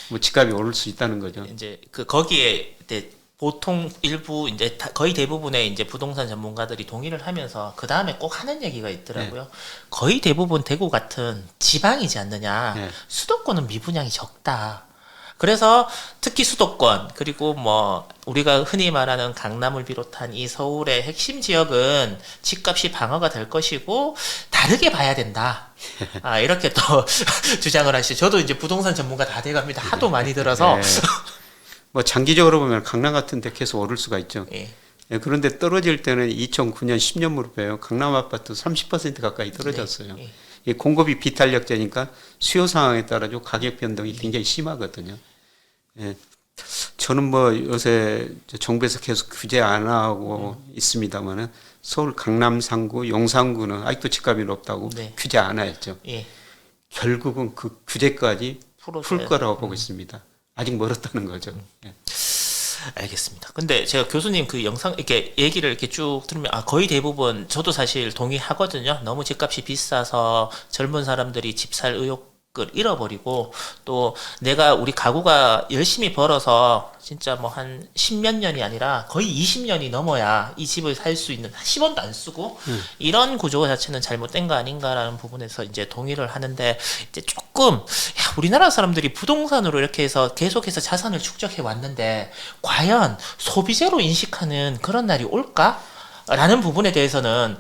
뭐 집값이 오를 수 있다는 거죠. 이제 그 거기에 이제 보통 일부 이제 거의 대부분의 이제 부동산 전문가들이 동의를 하면서 그 다음에 꼭 하는 얘기가 있더라고요. 거의 대부분 대구 같은 지방이지 않느냐. 수도권은 미분양이 적다. 그래서 특히 수도권 그리고 뭐 우리가 흔히 말하는 강남을 비롯한 이 서울의 핵심 지역은 집값이 방어가 될 것이고 다르게 봐야 된다. 이렇게 또 주장을 하시죠. 저도 이제 부동산 전문가 다 돼갑니다. 하도 많이 들어서. 뭐 장기적으로 보면 강남 같은 데 계속 오를 수가 있죠. 예, 그런데 떨어질 때는 2009년 10년 무렵에요. 강남 아파트 30% 가까이 떨어졌어요. 이 공급이 비탄력제니까 수요 상황에 따라 가격 변동이 굉장히 심하거든요. 예. 저는 뭐 요새 정부에서 계속 규제 안 하고 있습니다만은 서울 강남 상구, 용산구는 아직도 집값이 높다고 규제 안 했죠. 결국은 그 규제까지 풀 거라고 보고 있습니다. 아직 멀었다는 거죠. 예. 알겠습니다. 근데 제가 교수님 그 영상 이렇게 얘기를 이렇게 쭉 들으면 거의 대부분 저도 사실 동의하거든요. 너무 집값이 비싸서 젊은 사람들이 집 살 의욕을 잃어버리고 또 내가 우리 가구가 열심히 벌어서 진짜 뭐 한 10몇 년이 아니라 거의 20년이 넘어야 이 집을 살 수 있는 10원도 안 쓰고 이런 구조 자체는 잘못된 거 아닌가라는 부분에서 이제 동의를 하는데 이제 조금 우리나라 사람들이 부동산으로 이렇게 해서 계속해서 자산을 축적해 왔는데 과연 소비재로 인식하는 그런 날이 올까? 라는 부분에 대해서는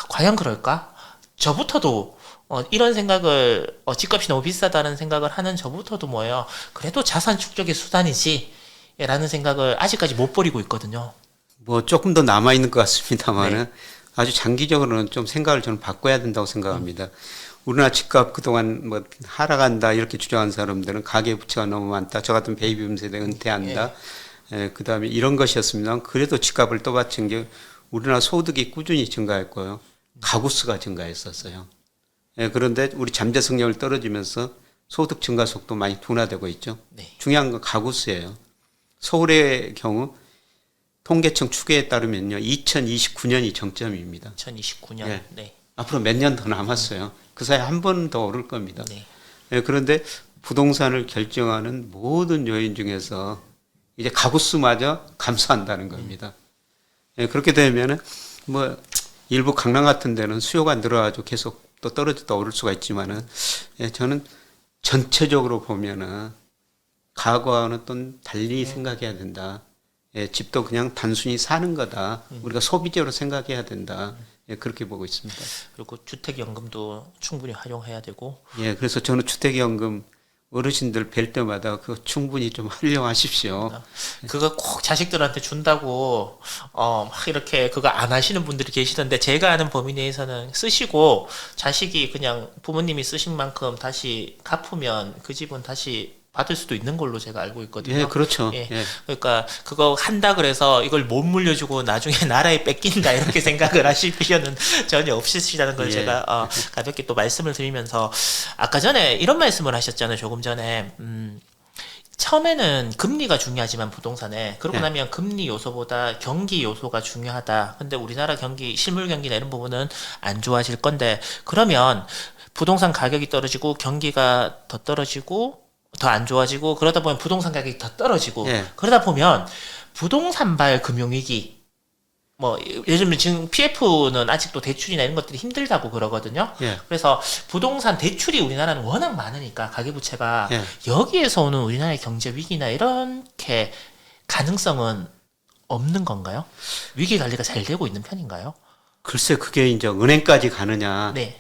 과연 그럴까? 저부터도 이런 생각을 집값이 너무 비싸다는 생각을 하는 저부터도 뭐예요. 그래도 자산 축적의 수단이지 라는 생각을 아직까지 못 버리고 있거든요. 뭐 조금 더 남아 있는 것 같습니다만은 아주 장기적으로는 좀 생각을 저는 바꿔야 된다고 생각합니다. 우리나라 집값 그동안 뭐 하락한다 이렇게 주장한 사람들은 가계부채가 너무 많다. 저 같은 베이비붐 세대 은퇴한다. 그다음에 이런 것이었습니다. 그래도 집값을 떠받친 게 우리나라 소득이 꾸준히 증가했고요. 가구 수가 증가했었어요. 그런데 우리 잠재 성장을 떨어지면서 소득 증가 속도 많이 둔화되고 있죠. 중요한 건 가구 수예요. 서울의 경우 통계청 추계에 따르면요. 2029년이 정점입니다. 2029년. 앞으로 몇 년 더 남았어요. 그 사이에 한 번 더 오를 겁니다. 그런데 부동산을 결정하는 모든 요인 중에서 이제 가구 수마저 감소한다는 겁니다. 그렇게 되면은 뭐 일부 강남 같은 데는 수요가 늘어가지고 계속 또 떨어졌다 오를 수가 있지만은 저는 전체적으로 보면은 과거와는 또 달리 생각해야 된다. 집도 그냥 단순히 사는 거다. 우리가 소비재로 생각해야 된다. 그렇게 보고 있습니다. 그리고 주택연금도 충분히 활용해야 되고. 그래서 저는 주택연금 어르신들 뵐 때마다 그 충분히 좀 활용하십시오. 그거 꼭 자식들한테 준다고 막 이렇게 그거 안 하시는 분들이 계시던데 제가 아는 범위 내에서는 쓰시고 자식이 그냥 부모님이 쓰신 만큼 다시 갚으면 그 집은 다시 받을 수도 있는 걸로 제가 알고 있거든요. 예, 그렇죠. 예. 예. 그러니까 그거 한다 그래서 이걸 못 물려주고 나중에 나라에 뺏긴다 이렇게 생각을 하실 필요는 전혀 없으시다는 걸 예. 제가 가볍게 또 말씀을 드리면서 아까 전에 이런 말씀을 하셨잖아요. 조금 전에 처음에는 금리가 중요하지만 부동산에 그러고 네. 나면 금리 요소보다 경기 요소가 중요하다. 근데 우리나라 경기 실물 경기나 이런 부분은 안 좋아질 건데 그러면 부동산 가격이 떨어지고 경기가 더 떨어지고 더 안 좋아지고 그러다 보면 부동산 가격이 더 떨어지고 예. 그러다 보면 부동산발 금융위기 뭐 요즘 지금 PF는 아직도 대출이나 이런 것들이 힘들다고 그러거든요. 예. 그래서 부동산 대출이 우리나라는 워낙 많으니까 가계부채가 예. 여기에서 오는 우리나라의 경제 위기나 이렇게 가능성은 없는 건가요? 위기 관리가 잘 되고 있는 편인가요? 글쎄 그게 이제 은행까지 가느냐. 네.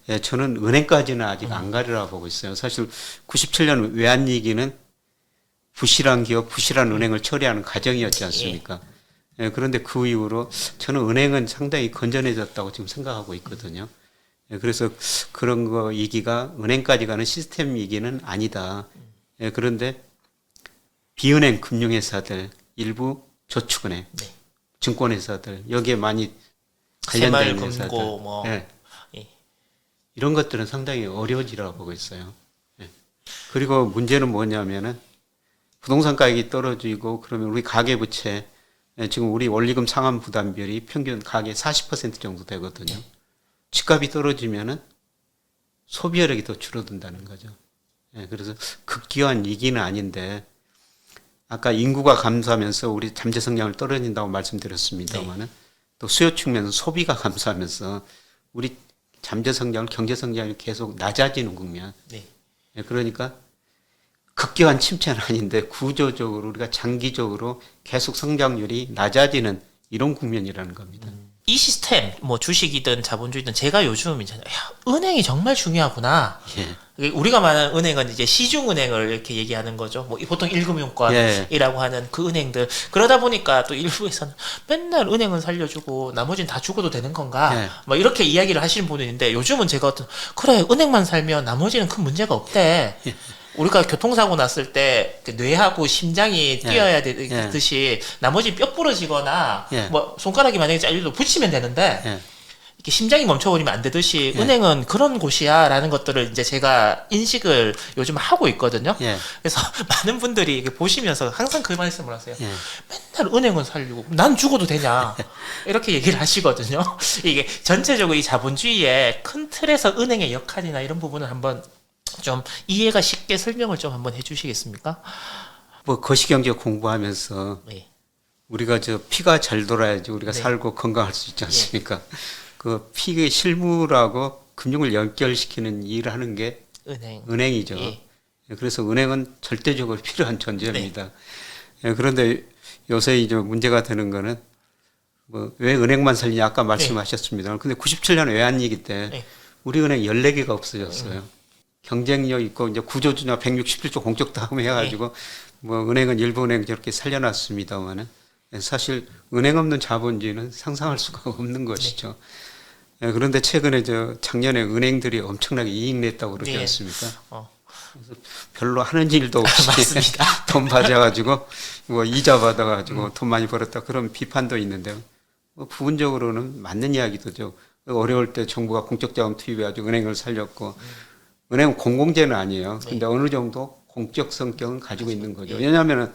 예, 저는 은행까지는 아직 안 가리라 보고 있어요. 사실 97년 외환위기는 부실한 기업, 부실한 은행을 처리하는 과정이었지 않습니까? 예, 그런데 그 이후로 저는 은행은 상당히 건전해졌다고 지금 생각하고 있거든요. 예, 그래서 그런 거 위기가 은행까지 가는 시스템 위기는 아니다. 예, 그런데 비은행 금융회사들, 일부 저축은행, 네. 증권회사들 여기에 많이 관련된 회사들. 새마을금고 뭐 예. 예. 이런 것들은 상당히 어려워지라고 보고 있어요. 예. 그리고 문제는 뭐냐면은 부동산 가격이 떨어지고 그러면 우리 가계부채 지금 우리 원리금 상환 부담 비율이 평균 가계 40% 정도 되거든요. 집값이 떨어지면은 소비력이 더 줄어든다는 거죠. 예, 그래서 급기한 위기는 아닌데 아까 인구가 감소하면서 우리 잠재 성장을 떨어진다고 말씀드렸습니다만은 또 수요 측면은 소비가 감소하면서 우리 잠재 성장, 경제 성장이 계속 낮아지는 국면. 네. 예, 그러니까 급격한 침체는 아닌데 구조적으로 우리가 장기적으로 계속 성장률이 낮아지는 이런 국면이라는 겁니다. 이 시스템 뭐 주식이든 자본주의든 제가 요즘 이제 은행이 정말 중요하구나. 예. 우리가 말하는 은행은 이제 시중은행을 이렇게 얘기하는 거죠. 뭐 보통 1금융권이라고 하는 그 은행들. 그러다 보니까 또 일부에서는 맨날 은행은 살려주고 나머지는 다 죽어도 되는 건가? 예. 뭐 이렇게 이야기를 하시는 분이 있는데 요즘은 제가 그래 은행만 살면 나머지는 큰 문제가 없대. 우리가 교통사고 났을 때 뇌하고 심장이 뛰어야 되듯이 나머지 뼈 부러지거나 뭐 손가락이 만약에 잘려도 붙이면 되는데 이렇게 심장이 멈춰버리면 안 되듯이 은행은 그런 곳이야라는 것들을 이제 제가 인식을 요즘 하고 있거든요. 그래서 많은 분들이 이렇게 보시면서 항상 그 말씀을 하세요. 맨날 은행은 살리고 난 죽어도 되냐 이렇게 얘기를 하시거든요. 이게 전체적으로 이 자본주의의 큰 틀에서 은행의 역할이나 이런 부분을 한번 좀 이해가 쉽게 설명을 좀 한번 해주시겠습니까? 뭐 거시경제 공부하면서 네. 우리가 저 피가 잘 돌아야지 우리가 네. 살고 건강할 수 있지 않습니까? 그 피의 실물하고 금융을 연결시키는 일을 하는 게 은행이죠. 예. 그래서 은행은 절대적으로 필요한 존재입니다. 예, 그런데 요새 이제 문제가 되는 거는 뭐 왜 은행만 살리냐 아까 말씀하셨습니다. 근데 97년 외환위기 때 우리 은행 14개가 없어졌어요. 경쟁력 있고 이제 구조조정 161조 공적 다음 해가지고 뭐 은행은 일부 은행 저렇게 살려놨습니다만은 사실 은행 없는 자본주의는 상상할 수가 없는 것이죠. 예, 그런데 최근에 작년에 은행들이 엄청나게 이익 냈다고 그러지 않습니까? 그래서 별로 하는 일도 없이 돈 받아가지고 뭐 이자 받아가지고 돈 많이 벌었다 그런 비판도 있는데요. 뭐 부분적으로는 맞는 이야기도죠. 어려울 때 정부가 공적 자금 투입해가지고 은행을 살렸고 은행은 공공재는 아니에요. 근데 어느 정도 공적 성격은 가지고 있는 거죠. 왜냐하면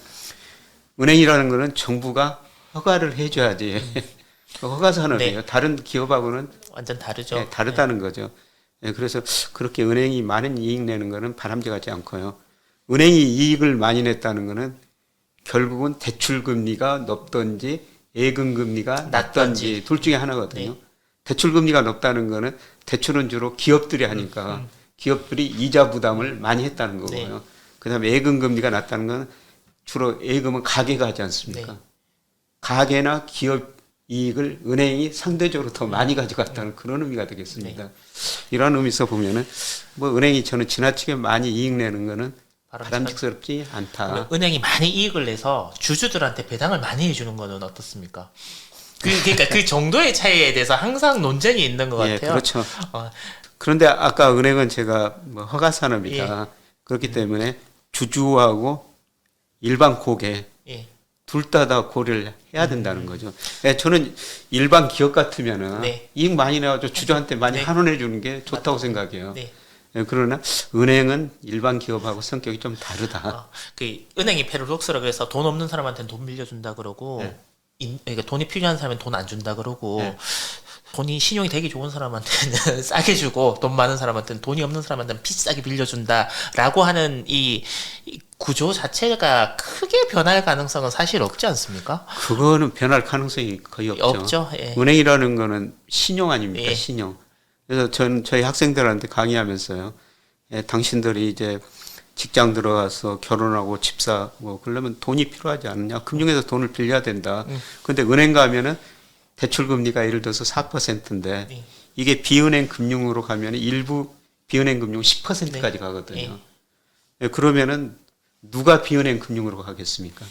은행이라는 거는 정부가 허가를 해줘야지. 허가 산업이에요. 다른 기업하고는 완전 다르죠. 네, 다르다는 거죠. 네, 그래서 그렇게 은행이 많은 이익 내는 거는 바람직하지 않고요. 은행이 이익을 많이 냈다는 거는 결국은 대출 금리가 높든지 예금 금리가 낮든지 둘 중에 하나거든요. 대출 금리가 높다는 거는 대출은 주로 기업들이 하니까 기업들이 이자 부담을 많이 했다는 거고요. 그다음에 예금 금리가 낮다는 건 주로 예금은 가계가 하지 않습니까? 가계나 기업 이익을 은행이 상대적으로 더 많이 가져갔다는 그런 의미가 되겠습니다. 이런 의미에서 보면은 뭐 은행이 저는 지나치게 많이 이익 내는 거는 바람직스럽지 않다. 은행이 많이 이익을 내서 주주들한테 배당을 많이 해주는 거는 어떻습니까? 그러니까 그 정도의 차이에 대해서 항상 논쟁이 있는 것 같아요. 그렇죠. 그런데 아까 은행은 제가 뭐 허가 산업이다. 그렇기 때문에 주주하고 일반 고객 예. 둘 다 고려를 해야 된다는 거죠. 예, 저는 일반 기업 같으면은 네. 이익 많이 나와서 주주한테 많이 네. 환원해 주는 게 좋다고 생각해요. 네. 예, 그러나 은행은 일반 기업하고 성격이 좀 다르다. 그 은행이 패러독스라고 해서 돈 없는 사람한테는 돈 빌려준다 그러고 그러니까 돈이 필요한 사람은 돈 안 준다 그러고 돈이 신용이 되게 좋은 사람한테는 싸게 주고 돈 많은 사람한테는 돈이 없는 사람한테는 비싸게 빌려준다라고 하는 이 구조 자체가 크게 변할 가능성은 사실 없지 않습니까? 그거는 변할 가능성이 거의 없죠. 없죠. 예. 은행이라는 거는 신용 아닙니까? 예. 신용. 그래서 저희 학생들한테 강의하면서요. 예, 당신들이 이제 직장 들어가서 결혼하고 집 사고 그러려면 돈이 필요하지 않느냐? 금융에서 돈을 빌려야 된다. 근데 은행 가면은 대출 금리가 예를 들어서 4%인데 네. 이게 비은행 금융으로 가면 일부 비은행 금융 10%까지 가거든요. 예, 그러면은 누가 비은행 금융으로 가겠습니까?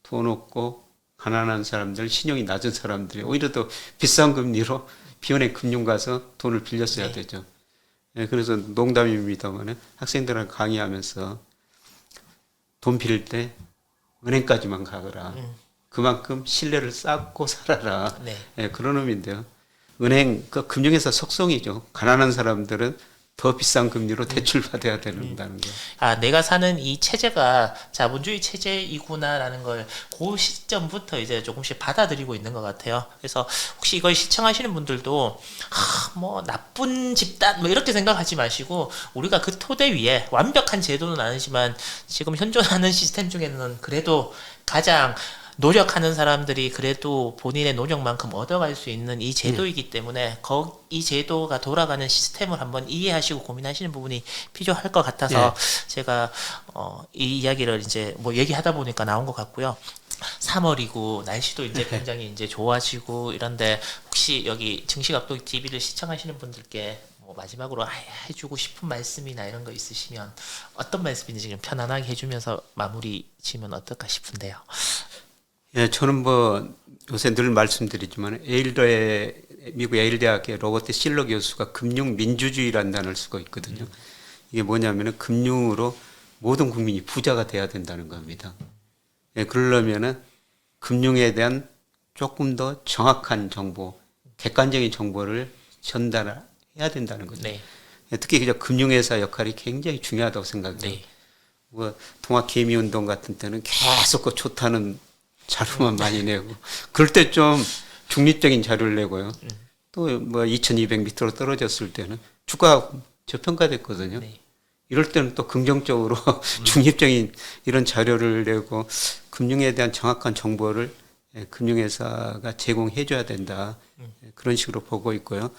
돈 없고 가난한 사람들, 신용이 낮은 사람들이 오히려 더 비싼 금리로 비은행 금융 가서 돈을 빌렸어야 되죠. 예, 그래서 농담입니다만 학생들한테 강의하면서 돈 빌릴 때 은행까지만 가거라. 그만큼 신뢰를 쌓고 살아라. 네. 예, 그런 의미인데요. 은행, 그 금융회사 속성이죠. 가난한 사람들은 더 비싼 금리로 대출 받아야 된다는 거. 아, 내가 사는 이 체제가 자본주의 체제이구나라는 걸 그 시점부터 이제 조금씩 받아들이고 있는 것 같아요. 그래서 혹시 이걸 시청하시는 분들도 뭐 나쁜 집단 뭐 이렇게 생각하지 마시고 우리가 그 토대 위에 완벽한 제도는 아니지만 지금 현존하는 시스템 중에는 그래도 가장 노력하는 사람들이 그래도 본인의 노력만큼 얻어갈 수 있는 이 제도이기 때문에 이 제도가 돌아가는 시스템을 한번 이해하시고 고민하시는 부분이 필요할 것 같아서 제가 이 이야기를 이제 뭐 얘기하다 보니까 나온 것 같고요. 3월이고 날씨도 이제 굉장히 이제 좋아지고 이런데 혹시 여기 증시각도 TV를 시청하시는 분들께 뭐 마지막으로 해주고 싶은 말씀이나 이런 거 있으시면 어떤 말씀인지 좀 편안하게 해주면서 마무리 지면 어떨까 싶은데요. 예, 저는 뭐 요새 늘 말씀드리지만 미국 예일 대학의 로버트 실러 교수가 금융 민주주의라는 단어를 쓰고 있거든요. 이게 뭐냐면은 금융으로 모든 국민이 부자가 돼야 된다는 겁니다. 예, 그러려면은 금융에 대한 조금 더 정확한 정보, 객관적인 정보를 전달해야 된다는 거죠. 네. 예, 특히 그저 금융회사 역할이 굉장히 중요하다고 생각해요. 네. 뭐 동학개미운동 같은 때는 계속 그 좋다는 자료만 많이 내고 그럴 때 좀 중립적인 자료를 내고요. 또 뭐 2200m로 떨어졌을 때는 주가가 저평가됐거든요. 네. 이럴 때는 또 긍정적으로 중립적인 이런 자료를 내고 금융에 대한 정확한 정보를 금융회사가 제공해 줘야 된다. 그런 식으로 보고 있고요.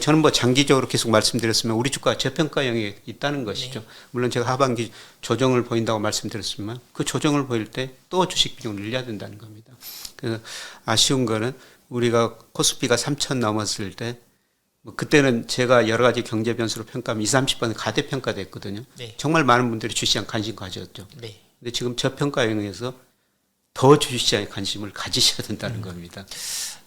저는 뭐 장기적으로 계속 말씀드렸으면 우리 주가가 저평가형에 있다는 것이죠. 물론 제가 하반기 조정을 보인다고 말씀드렸지만 그 조정을 보일 때 또 주식 비중을 늘려야 된다는 겁니다. 그래서 아쉬운 거는 우리가 코스피가 3,000 넘었을 때 뭐 그때는 제가 여러 가지 경제 변수로 평가하면 20, 30번 가대평가됐거든요. 네. 정말 많은 분들이 주시장 관심 가졌죠. 네. 근데 지금 저평가형에서 더 주식시장에 관심을 가지셔야 된다는 겁니다.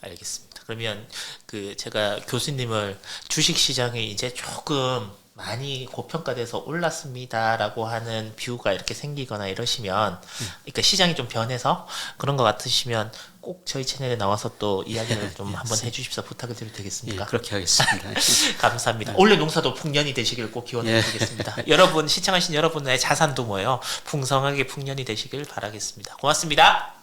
알겠습니다. 그러면 그 제가 교수님을 주식 시장이 이제 조금 많이 고평가돼서 올랐습니다라고 하는 뷰가 이렇게 생기거나 이러시면 그러니까 시장이 좀 변해서 그런 것 같으시면 꼭 저희 채널에 나와서 또 이야기를 좀 한번 해주십사 부탁을 드려도 되겠습니까? 예, 그렇게 하겠습니다. 감사합니다. 올해 농사도 풍년이 되시길 꼭 기원드리겠습니다. 여러분 시청하신 여러분의 자산도 뭐예요? 풍성하게 풍년이 되시길 바라겠습니다. 고맙습니다.